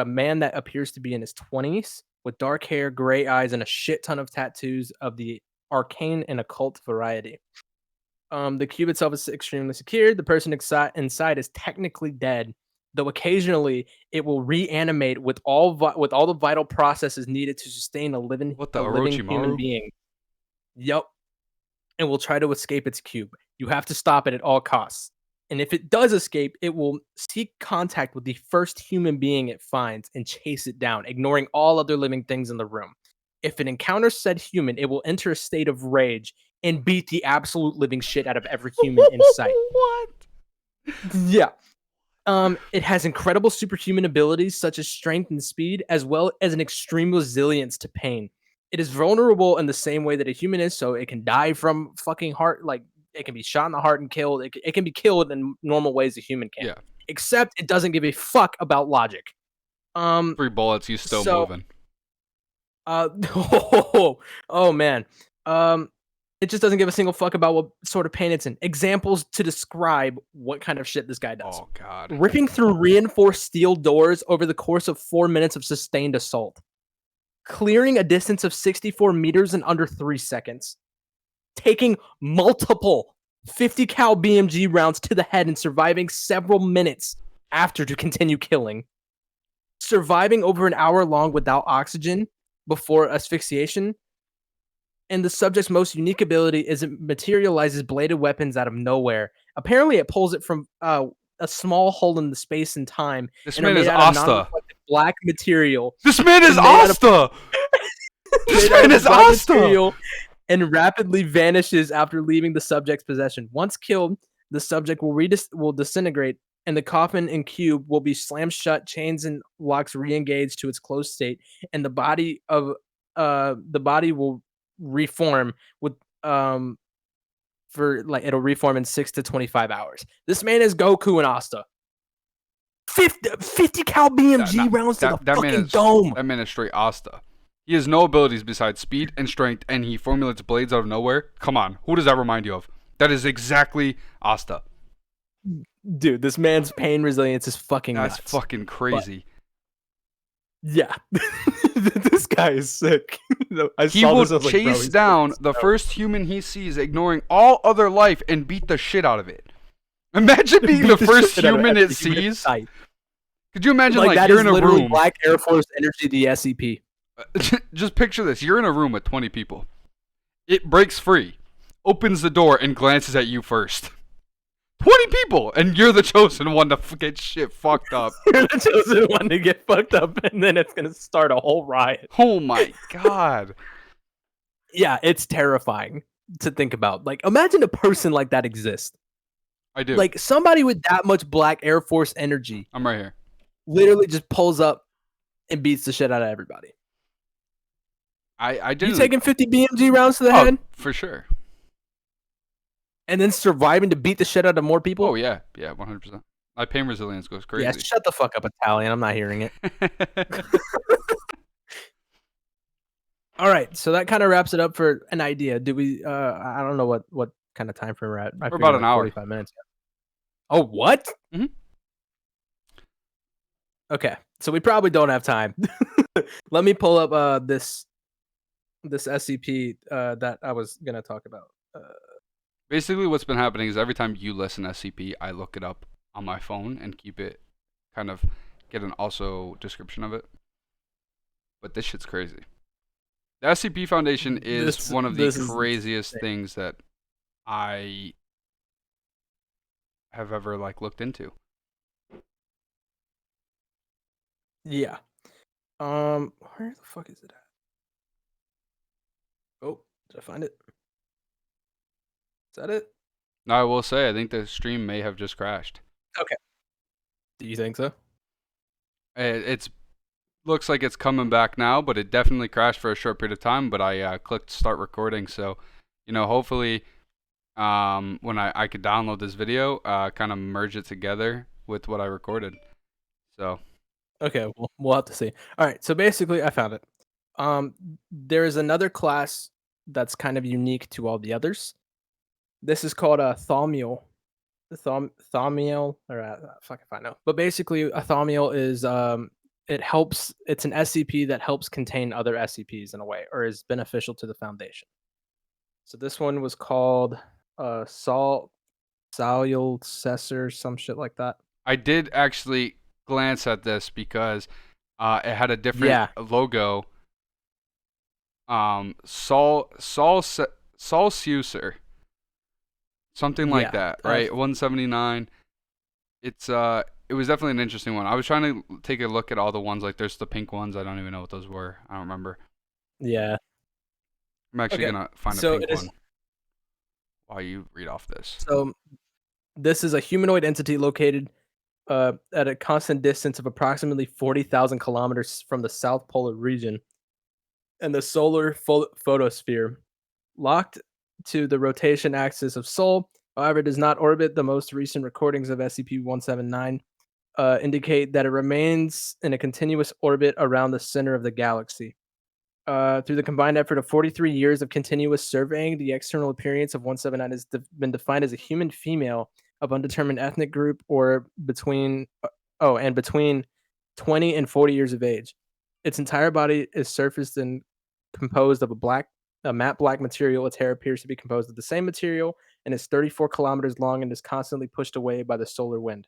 man that appears to be in his 20s with dark hair, gray eyes, and a shit ton of tattoos of the arcane and occult variety. The cube itself is extremely secure. The person inside is technically dead, though occasionally it will reanimate with all the vital processes needed to sustain a living human being. Yep. And will try to escape its cube. You have to stop it at all costs. And if it does escape, it will seek contact with the first human being it finds and chase it down, ignoring all other living things in the room. If it encounters said human, it will enter a state of rage and beat the absolute living shit out of every human in sight. What? Yeah. It has incredible superhuman abilities such as strength and speed, as well as an extreme resilience to pain. It is vulnerable in the same way that a human is, so it can die from fucking heart, it can be shot in the heart and killed. It can be killed in normal ways a human can. Yeah. Except it doesn't give a fuck about logic. 3 bullets, you still moving. Oh man. It just doesn't give a single fuck about what sort of pain it's in. Examples to describe what kind of shit this guy does. Oh god. Ripping through reinforced steel doors over the course of 4 minutes of sustained assault. Clearing a distance of 64 meters in under 3 seconds. Taking multiple 50 cal BMG rounds to the head and surviving several minutes after to continue killing. Surviving over an hour long without oxygen before asphyxiation. And the subject's most unique ability is it materializes bladed weapons out of nowhere. Apparently, it pulls it from a small hole in the space and time. This man is Asta. Black material. This man is Asta. This man is Asta. And rapidly vanishes after leaving the subject's possession. Once killed, the subject will disintegrate, and the coffin and cube will be slammed shut, chains and locks re-engaged to its closed state, and the body will reform with for like it'll reform in 6 to 25 hours. This man is Goku and Asta. 50 cal BMG rounds to the fucking dome. That man is straight Asta. He has no abilities besides speed and strength, and he formulates blades out of nowhere. Come on, who does that remind you of? That is exactly Asta. Dude, this man's pain resilience is fucking nuts. That's fucking crazy. But, yeah. This guy is sick. He will chase down the first human he sees, ignoring all other life, and beat the shit out of it. Imagine being the first human it sees. Could you imagine, like you're in a room? Black Air Force energy, the SCP. Just picture this. You're in a room with 20 people. It breaks free, opens the door, and glances at you first. 20 people, and you're the chosen one to get shit fucked up. You're the chosen one to get fucked up, and then it's going to start a whole riot. Oh my god. Yeah, it's terrifying to think about. Like, imagine a person like that exists. I do. Like, somebody with that much Black Air Force energy. I'm right here. Literally just pulls up and beats the shit out of everybody. I didn't. You taking 50 BMG rounds to the head? For sure. And then surviving to beat the shit out of more people? Oh, yeah. Yeah, 100%. My pain resilience goes crazy. Yeah, shut the fuck up, Italian. I'm not hearing it. All right, so that kind of wraps it up for an idea. Do we, I don't know what kind of time frame we're at. We're about an hour. 45 minutes. Oh, what? Mm-hmm. Okay, so we probably don't have time. Let me pull up this SCP that I was going to talk about. Basically, what's been happening is every time you listen to SCP, I look it up on my phone and keep it, kind of get an also description of it. But this shit's crazy. The SCP Foundation is one of the craziest things that I have ever looked into. Yeah. Where the fuck is it at? Oh, did I find it? Is that it? No, I will say, I think the stream may have just crashed. Okay. Do you think so? It's looks like it's coming back now, but it definitely crashed for a short period of time. But I clicked start recording, so hopefully, when I could download this video, kind of merge it together with what I recorded. So. Okay, we'll have to see. All right, so basically, I found it. There is another class that's kind of unique to all the others. This is called a thaumiel. Thaumiel, or fuck if I know. But basically, a thaumiel is it's an SCP that helps contain other SCPs in a way, or is beneficial to the Foundation. So this one was called Salyl Cessor, some shit like that. I did actually glance at this because it had a different logo. Saul Suser. Something like that, right? 179. It was definitely an interesting one. I was trying to take a look at all the ones. Like, there's the pink ones. I don't even know what those were. I don't remember. Yeah. I'm actually gonna find a pink one while you read off this. So, this is a humanoid entity located at a constant distance of approximately 40,000 kilometers from the South Polar region and the solar photosphere, locked to the rotation axis of Sol. However, it does not orbit. The most recent recordings of SCP-179 indicate that it remains in a continuous orbit around the center of the galaxy. Through the combined effort of 43 years of continuous surveying, the external appearance of 179 has been defined as a human female of undetermined ethnic group or between 20 and 40 years of age. Its entire body is surfaced and composed of a matte black material. Its hair appears to be composed of the same material and is 34 kilometers long and is constantly pushed away by the solar wind.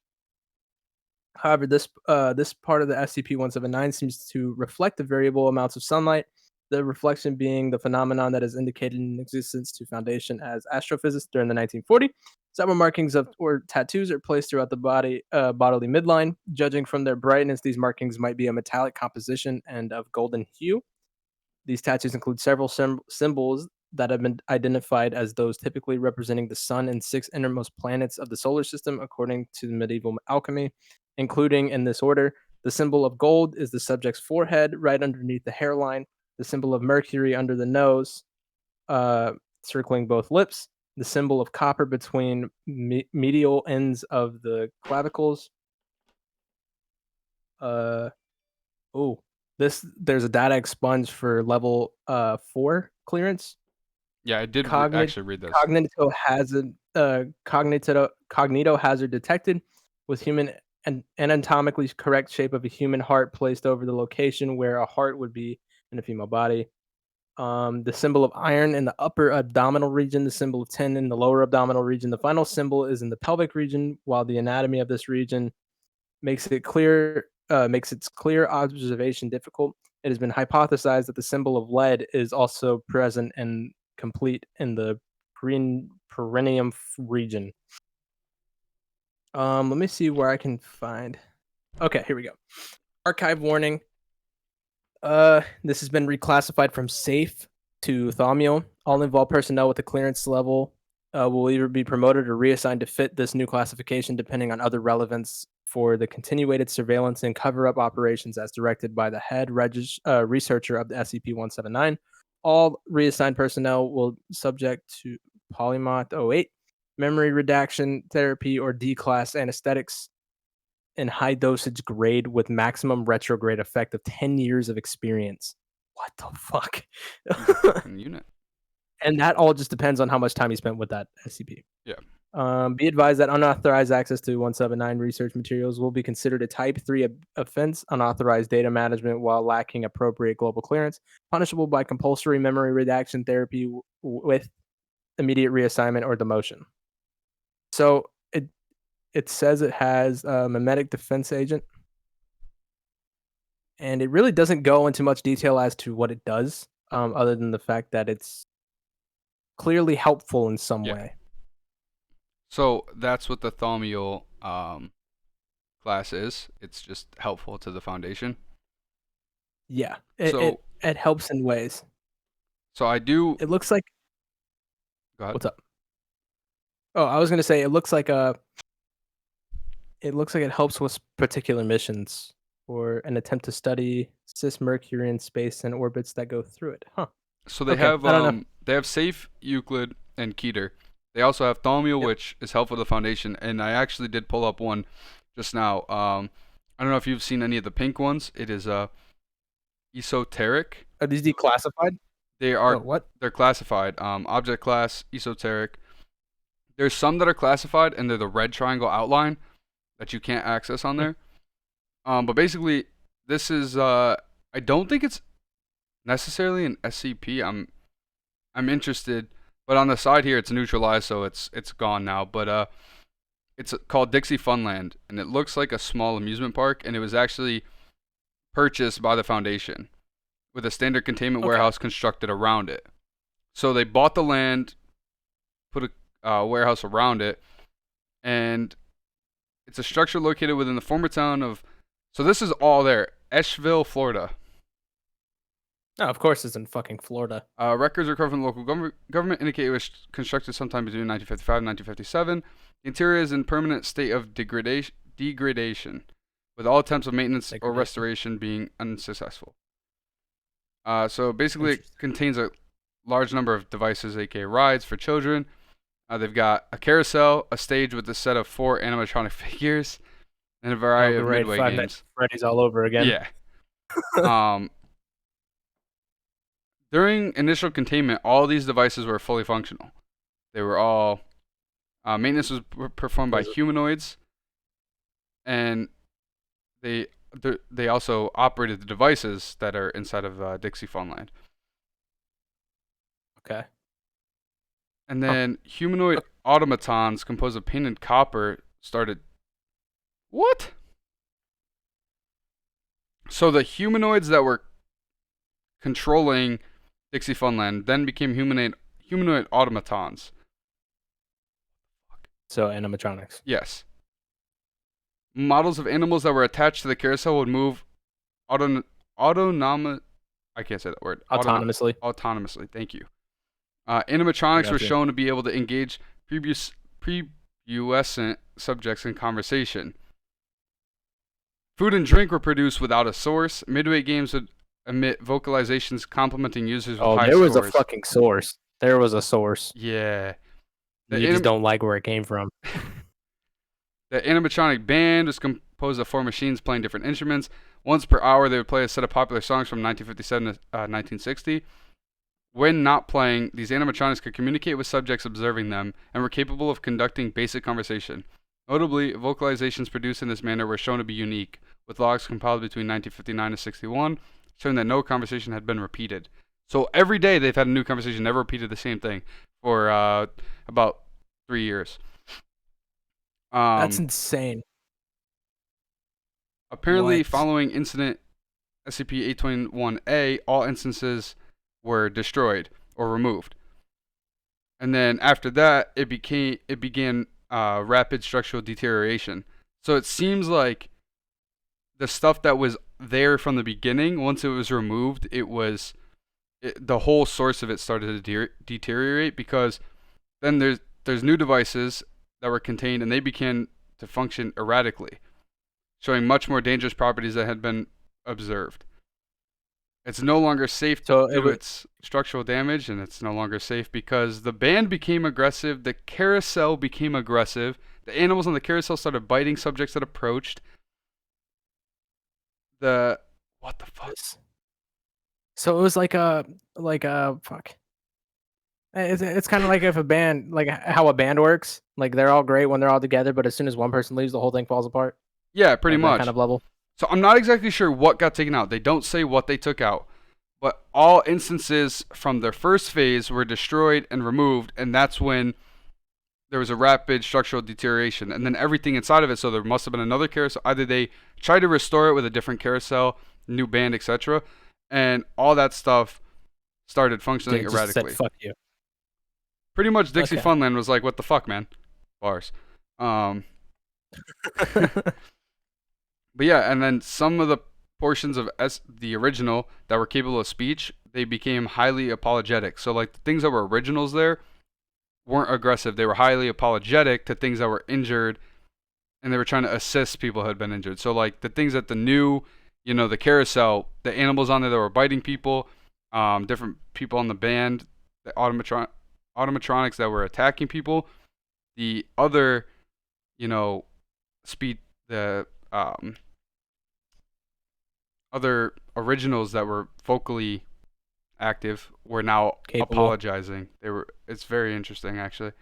However, this part of the SCP-179 seems to reflect the variable amounts of sunlight, the reflection being the phenomenon that is indicated in existence to Foundation as astrophysicists during the 1940s. Several markings or tattoos are placed throughout the bodily midline. Judging from their brightness, these markings might be a metallic composition and of golden hue. These tattoos include several symbols that have been identified as those typically representing the sun and 6 innermost planets of the solar system, according to the medieval alchemy, including in this order. The symbol of gold is the subject's forehead, right underneath the hairline. The symbol of Mercury under the nose, circling both lips. The symbol of copper between medial ends of the clavicles. Uh, oh, there's a data expunge for level 4 clearance. Yeah, I did actually read this. Cognito hazard detected with human and anatomically correct shape of a human heart placed over the location where a heart would be in a female body. The symbol of iron in the upper abdominal region, the symbol of tin in the lower abdominal region. The final symbol is in the pelvic region, while the anatomy of this region makes its clear observation difficult. It has been hypothesized that the symbol of lead is also present and complete in the perineum region. Let me see where I can find. Okay, here we go. Archive warning. This has been reclassified from safe to thaumiel. All involved personnel with a clearance level will either be promoted or reassigned to fit this new classification, depending on other relevance for the continuated surveillance and cover-up operations as directed by the head researcher of the SCP-179. All reassigned personnel will subject to Polymath 08, memory redaction therapy, or D-class anesthetics in high dosage grade with maximum retrograde effect of 10 years of experience. What the fuck? Unit. And that all just depends on how much time you spent with that SCP. Yeah. Be advised that unauthorized access to 179 research materials will be considered a Type 3 offense, unauthorized data management while lacking appropriate global clearance, punishable by compulsory memory redaction therapy with immediate reassignment or demotion. So it says it has a mimetic defense agent, and it really doesn't go into much detail as to what it does, other than the fact that it's clearly helpful in some way. So that's what the thaumiel class is. It's just helpful to the Foundation. Yeah, it helps in ways. So I do. It looks like. Go ahead. What's up? Oh, I was gonna say it looks like it helps with particular missions or an attempt to study cis-Mercurian space and orbits that go through it. Huh. So they have safe, Euclid, and Keter. They also have thaumiel, which is helpful to the Foundation. And I actually did pull up one just now. I don't know if you've seen any of the pink ones. It is esoteric. Are these declassified? They are. What? They're classified. Object class, esoteric. There's some that are classified, and they're the red triangle outline that you can't access on there. But basically, this is. I don't think it's necessarily an SCP. I'm interested, but on the side here, it's neutralized, so it's gone now. But it's called Dixie Fun Land, and it looks like a small amusement park, and it was actually purchased by the Foundation with a standard containment warehouse constructed around it. So they bought the land, put a warehouse around it, and it's a structure located within the former town of. So this is all there, Asheville, Florida. No, of course it's in fucking Florida. Records recovered from the local government indicate it was constructed sometime between 1955 and 1957. The interior is in permanent state of degradation, with all attempts of maintenance or restoration being unsuccessful. So basically it contains a large number of devices, aka rides for children. They've got a carousel, a stage with a set of 4 animatronic figures, and a variety of midway games. Freddy's all over again. Yeah. During initial containment, all these devices were fully functional. They were all maintenance was performed by humanoids, and they also operated the devices that are inside of Dixie Fun Land. Okay. And then humanoid automatons composed of painted copper started. What? So the humanoids that were controlling Dixie Fun Land then became humanoid automatons. So animatronics. Yes. Models of animals that were attached to the carousel would move I can't say that word. Autonomously. Autonomously. Thank you. Animatronics were Gotcha. shown to be able to engage pubescent subjects in conversation. Food and drink were produced without a source. Midway games would emit vocalizations complimenting users with high There was a scores. fucking source. There was a source. Yeah. The, You just anim- don't like where it came from. the animatronic band was composed of 4 machines playing different instruments. Once per hour, they would play a set of popular songs from 1957 to 1960. When not playing, these animatronics could communicate with subjects observing them and were capable of conducting basic conversation. Notably, vocalizations produced in this manner were shown to be unique, with logs compiled between 1959 and 61, showing that no conversation had been repeated. So every day they've had a new conversation, never repeated the same thing for about 3 years. That's insane. Apparently, What? following incident SCP-821-A, all instances were destroyed or removed. And then after that, it began rapid structural deterioration. So it seems like the stuff that was there from the beginning, once it was removed, the whole source of it started to deteriorate, because then there's new devices that were contained and they began to function erratically, showing much more dangerous properties that had been observed. It's no longer safe due to its structural damage, and it's no longer safe because the band became aggressive, the carousel became aggressive, the animals on the carousel started biting subjects that approached. What the fuck? So it was like a fuck. It's kind of like if a band, like how a band works. Like they're all great when they're all together, but as soon as one person leaves, the whole thing falls apart. Yeah, pretty Like much. that kind of level. So I'm not exactly sure what got taken out. They don't say what they took out. But all instances from their first phase were destroyed and removed, and that's when there was a rapid structural deterioration. And then everything inside of it, so there must have been another carousel. Either they tried to restore it with a different carousel, new band, etc., and all that stuff started functioning Just erratically. said, fuck you. Pretty much Dixie Okay. Fun Land was like, what the fuck, man? Bars. But yeah, and then some of the portions of the original that were capable of speech, they became highly apologetic. So like the things that were originals there weren't aggressive. They were highly apologetic to things that were injured, and they were trying to assist people who had been injured. So like the things that the new, the carousel, the animals on there that were biting people, different people on the band, the automatronics that were attacking people, the other, other originals that were vocally active were now Capable. apologizing. It's very interesting, actually.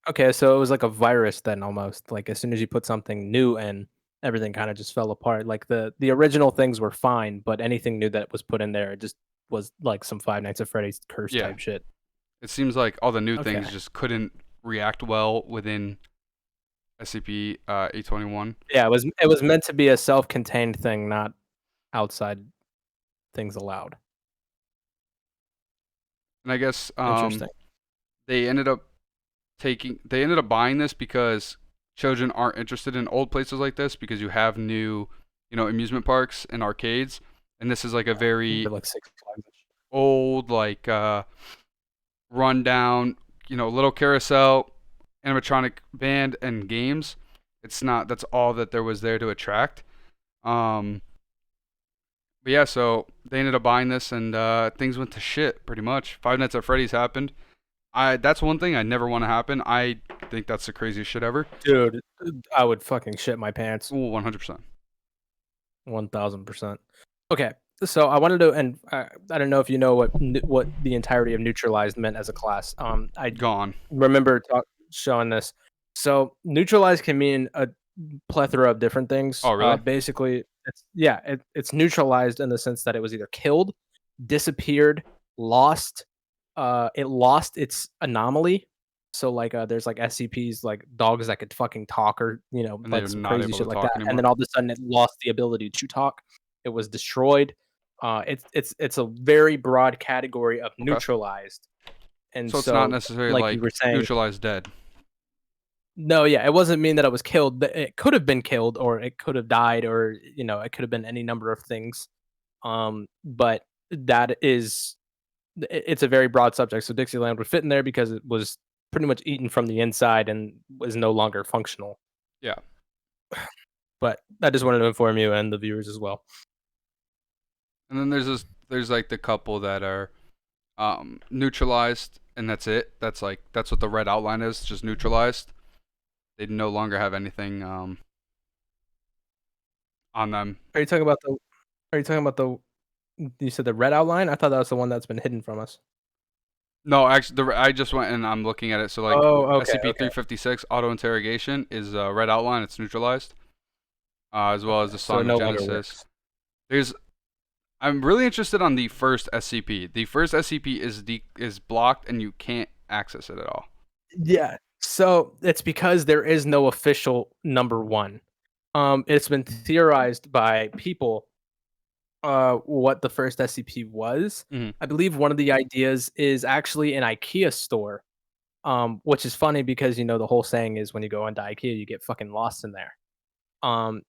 Okay, so it was like a virus then, almost. Like as soon as you put something new in, everything kind of just fell apart. Like the original things were fine, but anything new that was put in there just was like some Five Nights at Freddy's curse type shit. It seems like all the new Okay. things just couldn't react well within SCP-821. Yeah, it was meant to be a self-contained thing, not outside things allowed. And I guess Interesting. they ended up buying this because children aren't interested in old places like this, because you have new, amusement parks and arcades, and this is like a very Like Six Flags. old, like rundown, little carousel, animatronic band, and games. That's all that there was there to attract. But yeah, so they ended up buying this, and things went to shit pretty much. Five Nights at Freddy's happened. That's one thing I never want to happen. I think that's the craziest shit ever. Dude, I would fucking shit my pants. 100%. 1000%. Okay, so I wanted to, and I don't know if you know what the entirety of neutralized meant as a class. I Gone. remember showing this. So neutralized can mean a plethora of different things. Oh, really? Basically, it's neutralized in the sense that it was either killed, disappeared, lost. It lost its anomaly. So like, there's like SCPs, like dogs that could fucking talk, or And like they're some not crazy able shit to like talk that. anymore. And then all of a sudden, it lost the ability to talk. It was destroyed. It's a very broad category of neutralized. And so it's not necessarily like you were saying, neutralized dead. no, yeah, it wasn't mean that it was killed. It could have been killed, or it could have died, or it could have been any number of things. But that is it's a very broad subject. So Dixieland would fit in there because it was pretty much eaten from the inside and was no longer functional. Yeah. But I just wanted to inform you and the viewers as well. And then there's like the couple that are neutralized, and that's it. That's what the red outline is, just neutralized. They no longer have anything on them. Are you talking about the? Are you talking about the? You said the red outline. I thought that was the one that's been hidden from us. No, actually, I just went and I'm looking at it. So like Okay. SCP-356 auto interrogation is red outline. It's neutralized, as well as the So Song it no of longer Genesis. works. I'm really interested on the first SCP. The first SCP is blocked and you can't access it at all. Yeah. So it's because there is no official number one. It's been theorized by people what the first SCP was. Mhm. I believe one of the ideas is actually an IKEA store. Which is funny because the whole saying is when you go into IKEA you get fucking lost in there. Um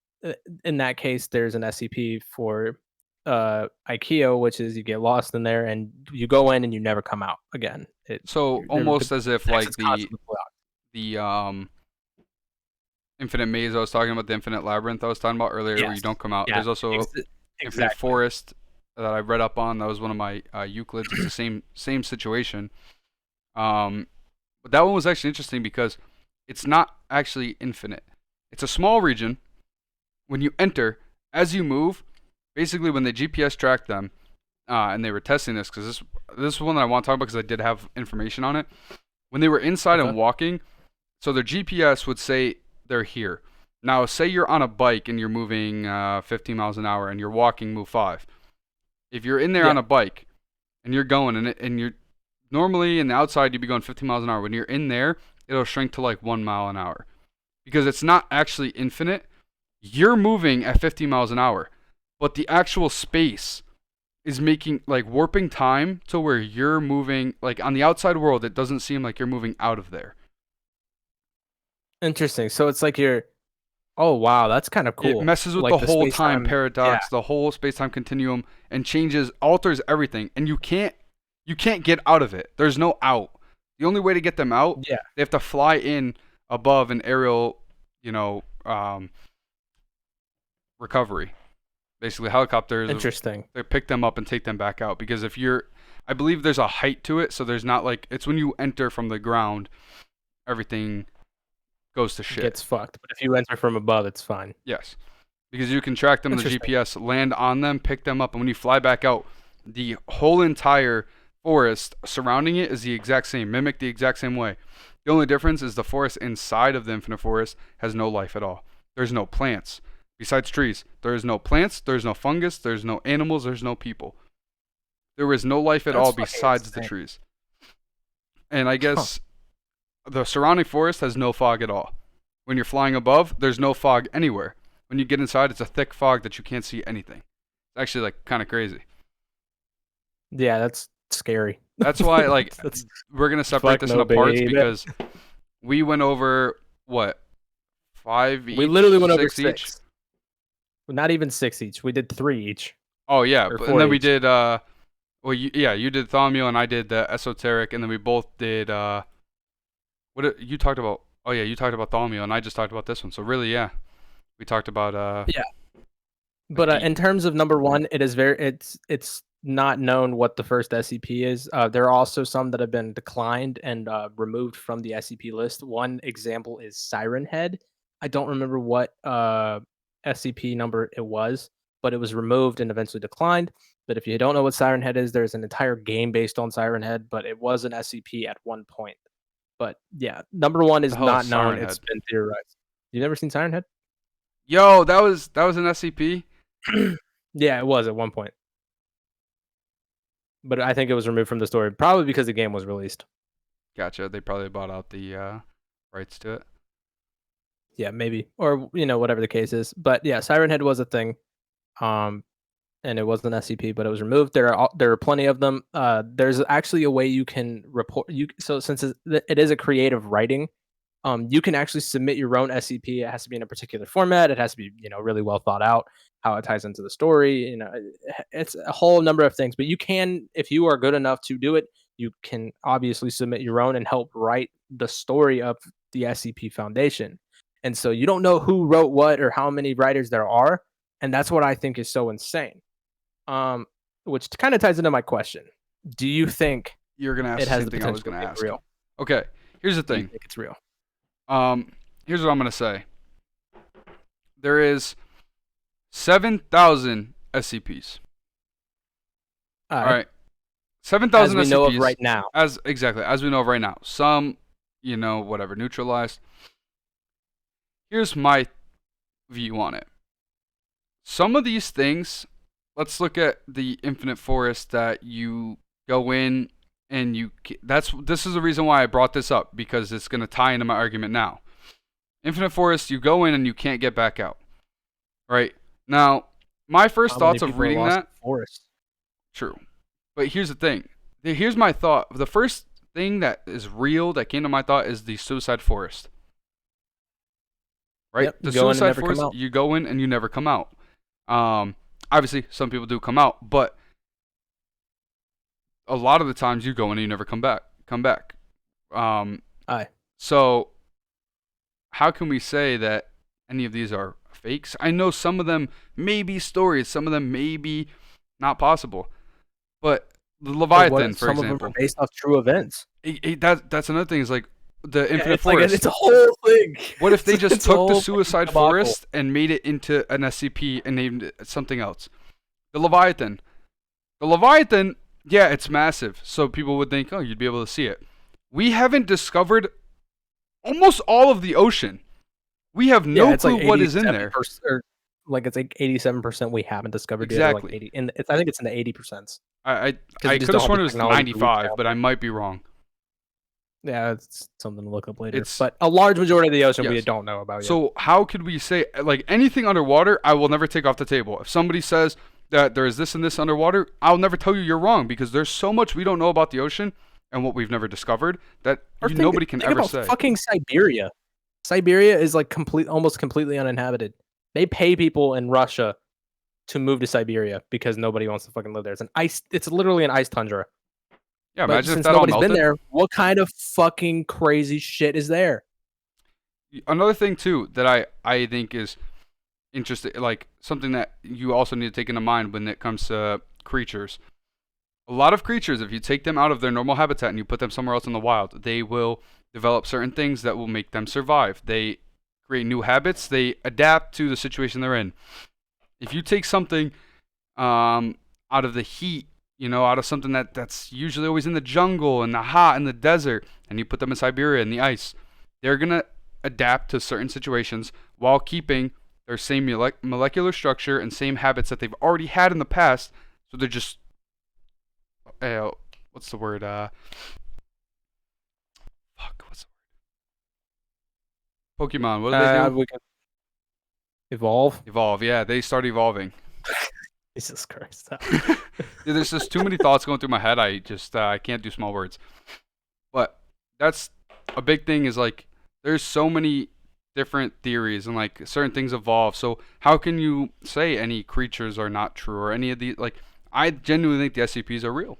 in that case there's an SCP for IKEA, which is you get lost in there and you go in and you never come out again. So almost as if like Exit's constantly blocked. the infinite maze I was talking about, the infinite labyrinth I was talking about earlier, where you Yes. don't come out. Yeah. There's also infinite Exactly. forest that I read up on. That was one of my Euclids. It's the same situation. But that one was actually interesting because it's not actually infinite. It's a small region. When you enter, as you move, basically when the GPS tracked them, and they were testing this, because this is one that I want to talk about because I did have information on it. When they were inside and walking, so their GPS would say they're here. Now, say you're on a bike and you're moving 15 miles an hour and you're walking, move 5. If you're in there on a bike and you're going and you're normally in the outside, you'd be going 15 miles an hour. When you're in there, it'll shrink to like 1 mile an hour because it's not actually infinite. You're moving at 50 miles an hour, but the actual space is making like warping time to where you're moving like on the outside world. It doesn't seem like you're moving out of there. Interesting. So it's like you're. Oh wow, that's kind of cool. It messes with Like the whole time space-time- paradox, the whole space-time continuum, and alters everything. And you can't get out of it. There's no out. The only way to get them out, Yeah. they have to fly in above an aerial, recovery. Basically, helicopters. Interesting. They pick them up and take them back out because I believe there's a height to it, so there's not like it's when you enter from the ground, everything goes to shit. Gets fucked. But if you enter from above, it's fine. Yes, because you can track them in the GPS, land on them, pick them up, and when you fly back out, the whole entire forest surrounding it is the exact same, mimic the exact same way. The only difference is the forest inside of the infinite forest has no life at all. There's no plants. Besides trees, there is no plants, there's no fungus, there's no animals, there's no people. There is no life at all besides the trees. And I guess the surrounding forest has no fog at all. When you're flying above, there's no fog anywhere. When you get inside, it's a thick fog that you can't see anything. It's actually like kind of crazy. Yeah, that's scary. That's why we're going to separate this into parts because we went over what? 5 each? We literally went over 6 each? Not even 6 each. We did 3 each. Oh yeah, and then we each. did you did Thaumiel and I did the esoteric, and then we both did you talked about? Oh yeah, you talked about Thaumiel and I just talked about this one. So really, yeah, we talked about yeah. But in terms of number 1, it is it's not known what the first SCP is. There are also some that have been declined and removed from the SCP list. One example is Siren Head. I don't remember what SCP number it was, but it was removed and eventually declined. But if you don't know what Siren Head is, there's an entire game based on Siren Head, but it was an SCP at one point. But yeah, number 1 is not known. It's been theorized. You've never seen Siren Head? Yo, that was an SCP? Yeah, it was at one point. But I think it was removed from the story, probably because the game was released. Gotcha. They probably bought out the rights to it. Yeah, maybe. Or, whatever the case is. But yeah, Siren Head was a thing. And it was an SCP, but it was removed. There are plenty of them. There's actually a way you can report. So since it is a creative writing, you can actually submit your own SCP. It has to be in a particular format. It has to be, really well thought out. how it ties into the story. It's a whole number of things. But you can, if you are good enough to do it, you can obviously submit your own and help write the story of the SCP Foundation. And so you don't know who wrote what or how many writers there are, and that's what I think is so insane. Which kind of ties into my question. Do you think You're gonna ask it the has same the thing I was potential gonna to be ask. real? Okay, here's the Do you thing. think it's real? Here's what I'm gonna say. There is 7,000 SCPs. All right, 7,000 as we SCPs. know of right now. As we know of right now. Some, whatever, neutralized. Here's my view on it. Some of these things, let's look at the infinite forest that you go in and this is the reason why I brought this up, because it's going to tie into my argument now. Infinite forest, you go in and you can't get back out. Right? Now, my first thoughts of reading that, forest. True. But here's the thing. Here's my thought. The first thing that is real that came to my thought is the suicide forest. Right? Yep, the suicide forest, you go in and you never come out. Obviously, some people do come out, but a lot of the times you go in and you never come back. Aye. So, how can we say that any of these are fakes? I know some of them may be stories, some of them may be not possible. But the Leviathan, for example. Some of them are based off true events. That's another thing, is like the infinite forest. It's a whole thing. What if they just took the suicide forest and made it into an SCP and named it something else? The Leviathan. Yeah, it's massive, so people would think, oh, you'd be able to see it. We haven't discovered almost all of the ocean. We have no clue what is in there. It's like 87% we haven't discovered yet. Exactly. Like 80, I think it's in the 80%. I could have sworn it was 95, but I might be wrong. Yeah, it's something to look up later. But a large majority of the ocean we don't know about yet. So how could we say, like, anything underwater, I will never take off the table. If somebody says that there is this and this underwater, I'll never tell you you're wrong, because there's so much we don't know about the ocean and what we've never discovered that nobody can ever say. Fucking Siberia. Siberia is like almost completely uninhabited. They pay people in Russia to move to Siberia because nobody wants to fucking live there. It's literally an ice tundra. Yeah, but imagine since if that all nobody's melted. been there, what kind of fucking crazy shit is there? Another thing too that I think is interesting, like something that you also need to take into mind when it comes to creatures. A lot of creatures, if you take them out of their normal habitat and you put them somewhere else in the wild, they will develop certain things that will make them survive. They create new habits. They adapt to the situation they're in. If you take something out of the heat, out of something that's usually always in the jungle and the hot and the desert, and you put them in Siberia in the ice, they're going to adapt to certain situations while keeping their same molecular structure and same habits that they've already had in the past. So they're just, what's the word? What's the word? Pokemon, what do they do? We can evolve. Evolve, yeah, they start evolving. Jesus Christ. There's just too many thoughts going through my head. I just I can't do small words. But that's a big thing, is like there's so many different theories and like certain things evolve. So how can you say any creatures are not true or any of these? Like, I genuinely think the SCPs are real.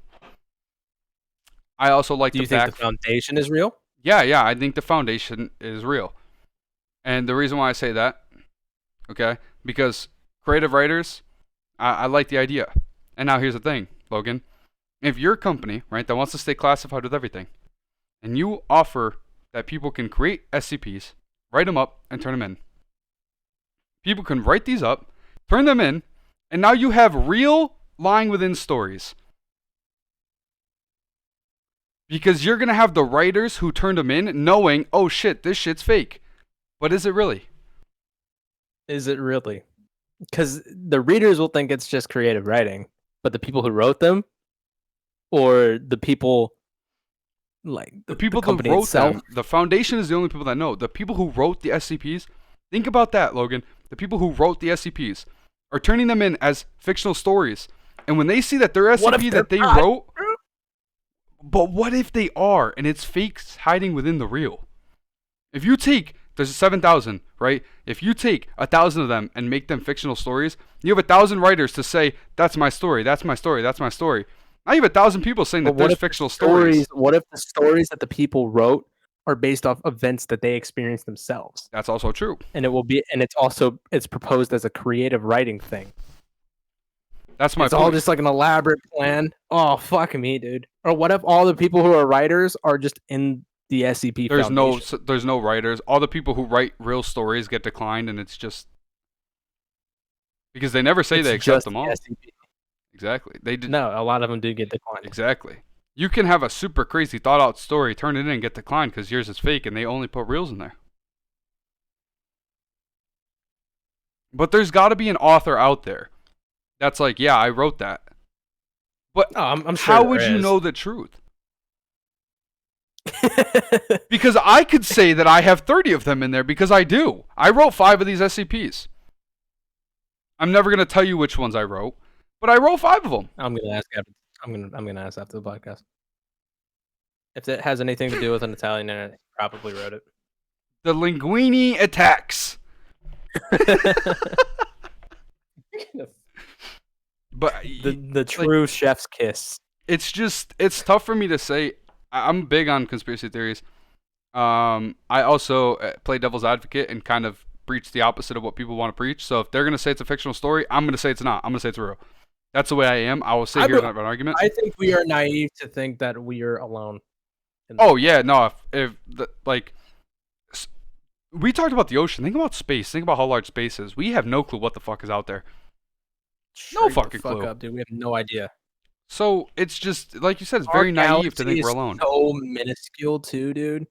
I also like Do you think the Foundation is real? Yeah, I think the Foundation is real. And the reason why I say that, okay, because creative writers, I like the idea. And now here's the thing, Logan. If you're a company, right, that wants to stay classified with everything, and you offer that people can create SCPs, write them up, and turn them in. People can write these up, turn them in, and now you have real lying within stories. Because you're going to have the writers who turned them in knowing, oh shit, this shit's fake. But is it really? Is it really? Because the readers will think it's just creative writing, but the people who wrote them, or the people, like the people who who wrote them, the Foundation is the only people that know. The people who wrote the SCPs, think about that, Logan. The people who wrote the SCPs are turning them in as fictional stories, and when they see that their SCP that they wrote, but what if they are, and it's fakes hiding within the real? If you take there's 7,000, right? If you take 1,000 of them and make them fictional stories, you have 1,000 writers to say, that's my story, that's my story, that's my story. Now you have 1,000 people saying that there's fictional stories. What if the stories that the people wrote are based off events that they experienced themselves? That's also true. And it's proposed as a creative writing thing. That's my It's point. all just like an elaborate plan. Oh, fuck me, dude. Or what if all the people who are writers are just in the SCP Foundation? There's no writers. All the people who write real stories get declined, and it's just because they never say they accept them all. SCP. Exactly. They did. No, a lot of them do get declined. Exactly. You can have a super crazy thought out story, turn it in, and get declined because yours is fake, and they only put reals in there. But there's got to be an author out there that's like, yeah, I wrote that. But I'm sure how would you know the truth? Because I could say that I have 30 of them in there because I do. I wrote 5 of these SCPs. I'm never gonna tell you which ones I wrote, but I wrote 5 of them. I'm gonna ask after the podcast. If it has anything to do with an Italian in it, he probably wrote it. The linguini attacks. But the true chef's kiss. It's tough for me to say. I'm big on conspiracy theories. I also play devil's advocate and kind of preach the opposite of what people want to preach. So if they're gonna say it's a fictional story, I'm gonna say it's not. I'm gonna say it's real. That's the way I am. I will sit here and have an argument. I think we are naive to think that we are alone. Oh yeah, no. We talked about the ocean. Think about space. Think about how large space is. We have no clue what the fuck is out there. No fucking clue. Up, dude. We have no idea. So it's just like you said. It's very naive to think we're alone. So minuscule too, dude.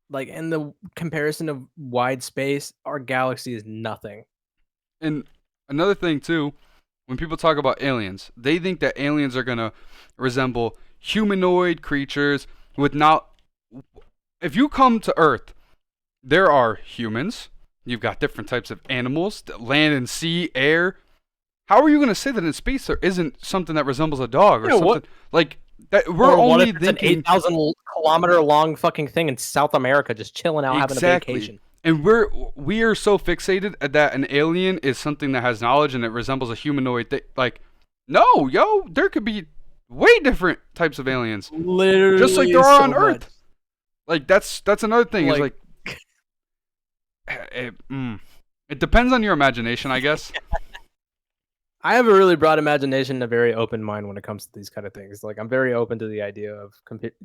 Like in the comparison of wide space, our galaxy is nothing. And another thing too, when people talk about aliens, they think that aliens are gonna resemble humanoid creatures with not. If you come to Earth, there are humans. You've got different types of animals, land and sea, air. How are you going to say that in space there isn't something that resembles a dog or something like that? We're only thinking an 8,000 kilometer long fucking thing in South America, just chilling out having a vacation. And we are so fixated that an alien is something that has knowledge and it resembles a humanoid. Like, no, there could be way different types of aliens, literally, just like there are on Earth. Like that's another thing. Is like it depends on your imagination, I guess. I have a really broad imagination and a very open mind when it comes to these kind of things. Like, I'm very open to the idea of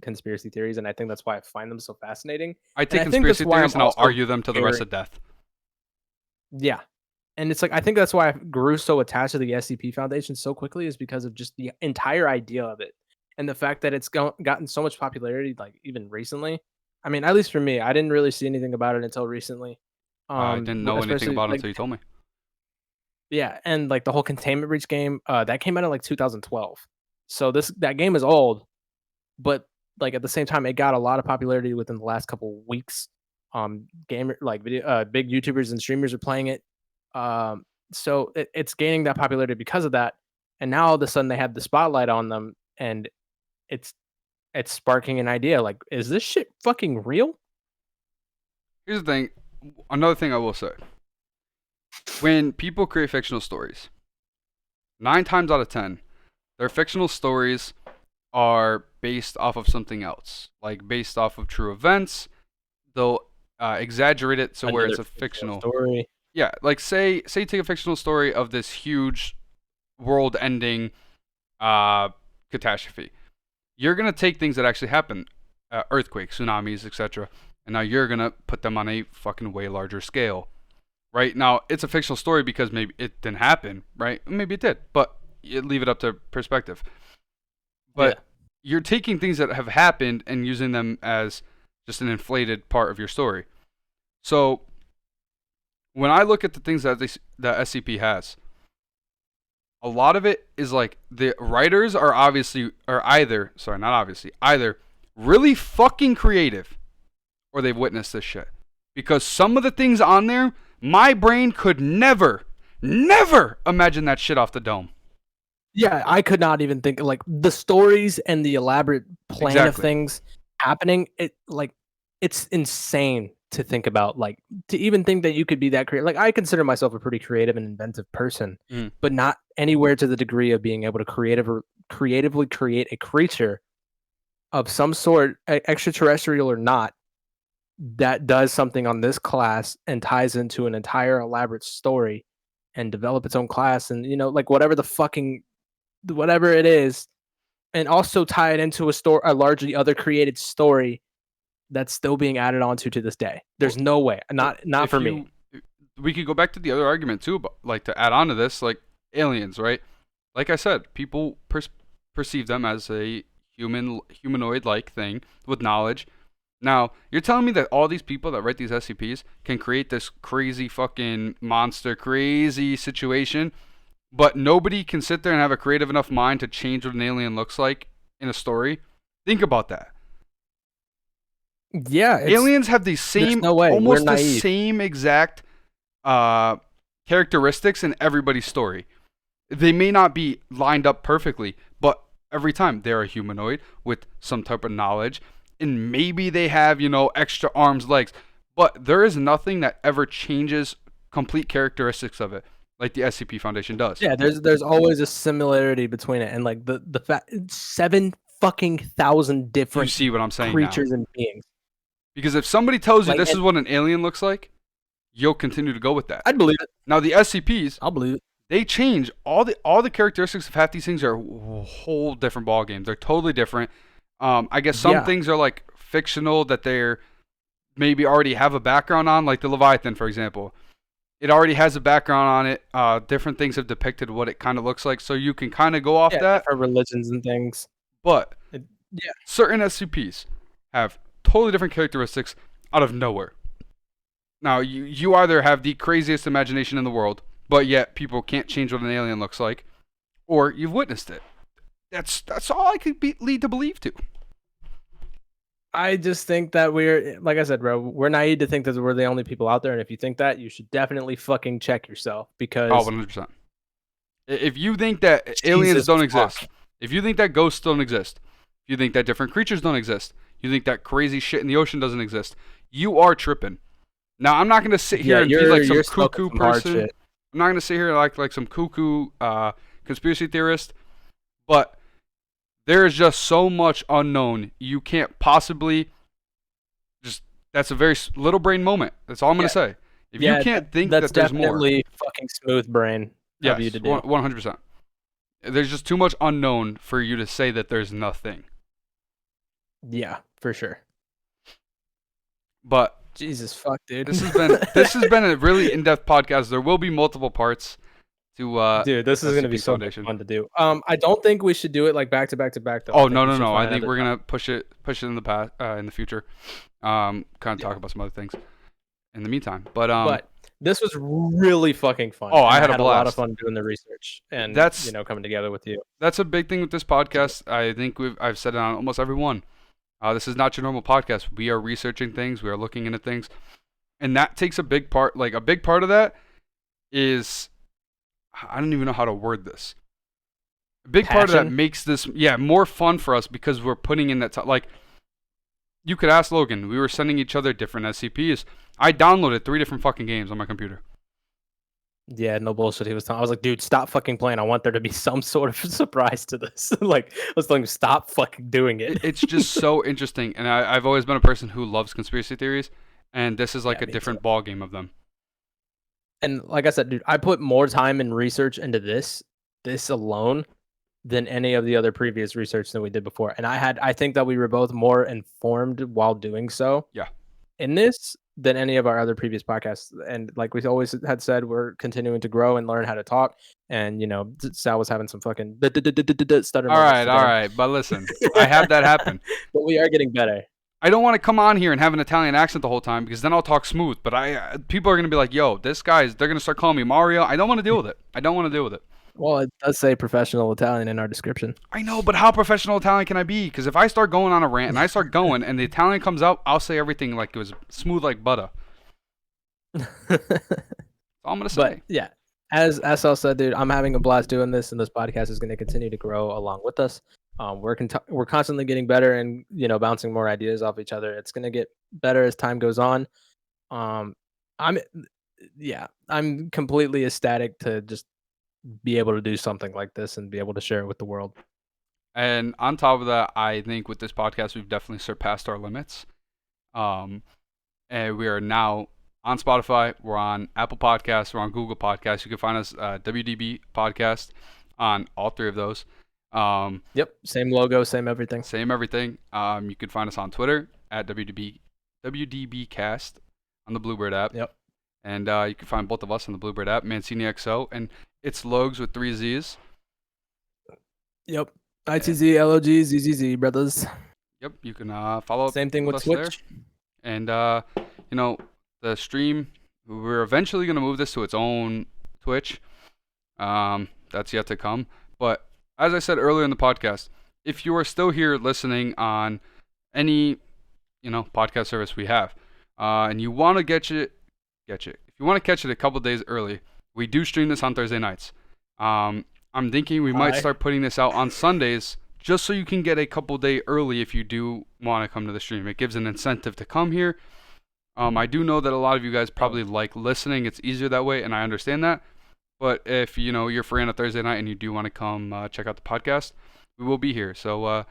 conspiracy theories, and I think that's why I find them so fascinating. I take conspiracy theories and I'll argue them to the rest of death. Yeah. And it's like, I think that's why I grew so attached to the SCP Foundation so quickly, is because of just the entire idea of it. And the fact that it's gotten so much popularity, like, even recently. I mean, at least for me, I didn't really see anything about it until recently. I didn't know anything about it until you told me. Yeah, and like the whole Containment Breach game, that came out in like 2012. So that game is old, but like at the same time, it got a lot of popularity within the last couple weeks. Big YouTubers and streamers are playing it. So it's gaining that popularity because of that. And now all of a sudden they have the spotlight on them, and it's sparking an idea. Like, is this shit fucking real? Here's the thing. Another thing I will say. When people create fictional stories, 9 times out of 10, their fictional stories are based off of something else, like based off of true events. They'll exaggerate it to where it's a fictional story. Yeah, like say you take a fictional story of this huge world-ending catastrophe. You're gonna take things that actually happen, earthquakes, tsunamis, etc., and now you're gonna put them on a fucking way larger scale. Right now, it's a fictional story because maybe it didn't happen, right? Maybe it did, but you leave it up to perspective. But you're taking things that have happened and using them as just an inflated part of your story. So when I look at the things that SCP has, a lot of it is like the writers are either really fucking creative or they've witnessed this shit. Because some of the things on there, my brain could never imagine that shit off the dome. Yeah, I could not even think, like, the stories and the elaborate plan of things happening. It's insane to think about, like, to even think that you could be that creative. Like, I consider myself a pretty creative and inventive person, but not anywhere to the degree of being able to creatively create a creature of some sort, extraterrestrial or not, that does something on this class and ties into an entire elaborate story and develop its own class, and like whatever it is, and also tie it into a largely other created story that's still being added onto to this day. There's no way. Not for me. We could go back to the other argument too, but like to add on to this, like aliens, right? Like I said, people perceive them as a humanoid-like thing with knowledge. Now, you're telling me that all these people that write these SCPs can create this crazy fucking monster, crazy situation, but nobody can sit there and have a creative enough mind to change what an alien looks like in a story? Think about that. Yeah, aliens have the same, almost the same exact characteristics in everybody's story. They may not be lined up perfectly, but every time they're a humanoid with some type of knowledge, and maybe they have, extra arms, legs, but there is nothing that ever changes complete characteristics of it like the SCP Foundation does. Yeah, there's always a similarity between it, and like the fact 7,000 different you see what I'm saying creatures now. And beings. Because if somebody tells you this is what an alien looks like, you'll continue to go with that. I'd believe it. Now the SCPs, I'll believe it. They change all the characteristics of half these things are a whole different ball game. They're totally different. I guess some things are like fictional that they're maybe already have a background on, like the Leviathan, for example. It already has a background on it. Different things have depicted what it kind of looks like, so you can kind of go off that. For religions and things. But certain SCPs have totally different characteristics out of nowhere. Now, you either have the craziest imagination in the world, but yet people can't change what an alien looks like, or you've witnessed it. That's all I could lead to believe to. I just think that like I said, bro, we're naive to think that we're the only people out there, and if you think that, you should definitely fucking check yourself, because 100%. If you think that aliens don't exist, if you think that ghosts don't exist, if you think that different creatures don't exist, you think that crazy shit in the ocean doesn't exist, you are tripping. Now, I'm not going to sit here and be like some cuckoo person. I'm not going to sit here like some cuckoo conspiracy theorist, but there is just so much unknown. You can't possibly that's a very little brain moment. That's all I'm going to say. If you can't think that there's more. That's definitely fucking smooth brain of you to do. 100%. There's just too much unknown for you to say that there's nothing. Yeah, for sure. But Jesus fuck, dude. This has been a really in-depth podcast. There will be multiple parts to dude, this is going to be so fun to do. I don't think we should do it like back to back to back though. Oh, no. I think we're going to push it in the past in the future. Kind of talk about some other things in the meantime. But this was really fucking fun. Oh, I had a lot of fun doing the research and that's coming together with you. That's a big thing with this podcast. I think I've said it on almost every one. This is not your normal podcast. We are researching things. We are looking into things. And that takes a big part. Like, a big part of that is, I don't even know how to word this. A big part of that makes this, more fun for us because we're putting in that time. Like, you could ask Logan. We were sending each other different SCPs. I downloaded 3 different fucking games on my computer. Yeah, no bullshit. I was like, dude, stop fucking playing. I want there to be some sort of surprise to this. Like, I was telling him, stop fucking doing it. It's just so interesting. And I've always been a person who loves conspiracy theories. And this is like a different ball game of them. And like I said, dude, I put more time and research into this alone than any of the other previous research that we did before. And I think that we were both more informed while doing so. Yeah. In this than any of our other previous podcasts. And like we always had said, we're continuing to grow and learn how to talk. And, Sal was having some fucking stutter. All right. But listen, I had that happen. But we are getting better. I don't want to come on here and have an Italian accent the whole time because then I'll talk smooth. But people are going to be like, yo, they're going to start calling me Mario. I don't want to deal with it. Well, it does say professional Italian in our description. I know, but how professional Italian can I be? Because if I start going on a rant and I start going and the Italian comes out, I'll say everything like it was smooth like butter. That's all I'm going to say. But yeah, as Sal said, dude, I'm having a blast doing this, and this podcast is going to continue to grow along with us. We're constantly getting better and bouncing more ideas off each other. It's going to get better as time goes on. I'm I'm completely ecstatic to just be able to do something like this and be able to share it with the world. And on top of that, I think with this podcast, we've definitely surpassed our limits. And we are now on Spotify. We're on Apple Podcasts. We're on Google Podcasts. You can find us WDB Podcast on all three of those. Yep, same logo, same everything. Same everything. You can find us on Twitter at WDB Cast on the Bluebird app. Yep. And you can find both of us on the Bluebird app, Mancini XO, and it's Logs with 3 Z's. Yep. ITZ, LOG, ZZZ, brothers. Yep, you can follow up. Same thing with Twitch. There. And, the stream, we're eventually going to move this to its own Twitch. That's yet to come. But as I said earlier in the podcast, if you are still here listening on any, podcast service we have, and you want to get it. If you want to catch it a couple days early, we do stream this on Thursday nights. I'm thinking we might start putting this out on Sundays just so you can get a couple day early if you do want to come to the stream. It gives an incentive to come here. I do know that a lot of you guys probably like listening. It's easier that way, and I understand that. But if, you're free on a Thursday night and you do want to come check out the podcast, we will be here. So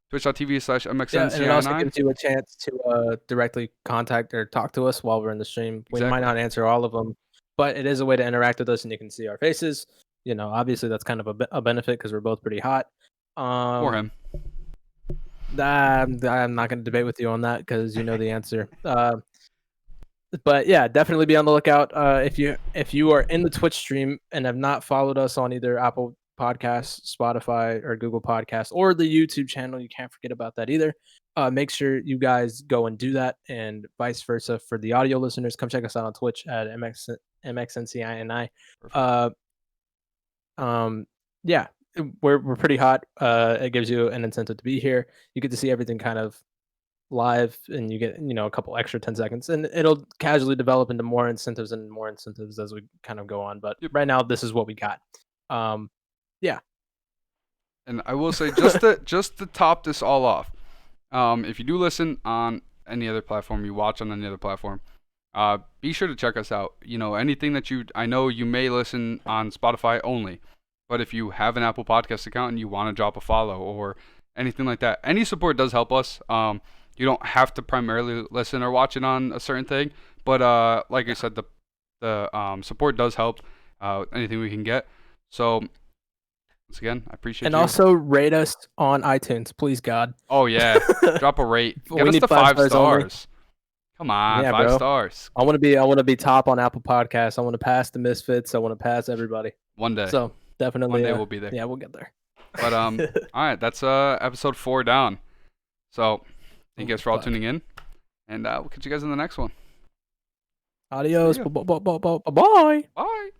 twitch.tv/MXNCI9. Yeah, and it also gives you a chance to directly contact or talk to us while we're in the stream. We might not answer all of them, but it is a way to interact with us, and you can see our faces. Obviously that's kind of a benefit because we're both pretty hot. Or him. I'm not going to debate with you on that because you know the answer. But yeah, definitely be on the lookout. If you are in the Twitch stream and have not followed us on either Apple Podcasts, Spotify, or Google Podcasts, or the YouTube channel, you can't forget about that either. Make sure you guys go and do that, and vice versa for the audio listeners. Come check us out on Twitch at MXNCI. Yeah, we're pretty hot. It gives you an incentive to be here. You get to see everything kind of live, and you get a couple extra 10 seconds, and it'll casually develop into more incentives as we kind of go on. But right now, this is what we got. Yeah. And I will say, just to top this all off, if you do listen on any other platform, you watch on any other platform, be sure to check us out. Anything that I know you may listen on Spotify only, but if you have an Apple Podcast account and you want to drop a follow or anything like that, any support does help us. You don't have to primarily listen or watch it on a certain thing, but like I said, the support does help. Anything we can get. So once again, I appreciate and you. And also rate us on iTunes, please, God. Oh yeah, drop a rate. Get us to 5 stars. Come on, yeah, 5 bro. stars. I want to be top on Apple Podcasts. I want to pass the Misfits. I want to pass everybody. One day. So definitely, one day we'll be there. Yeah, we'll get there. But all right, that's episode 4 down. So thank you guys for all tuning in, and we'll catch you guys in the next one. Adios. Bye. Bye.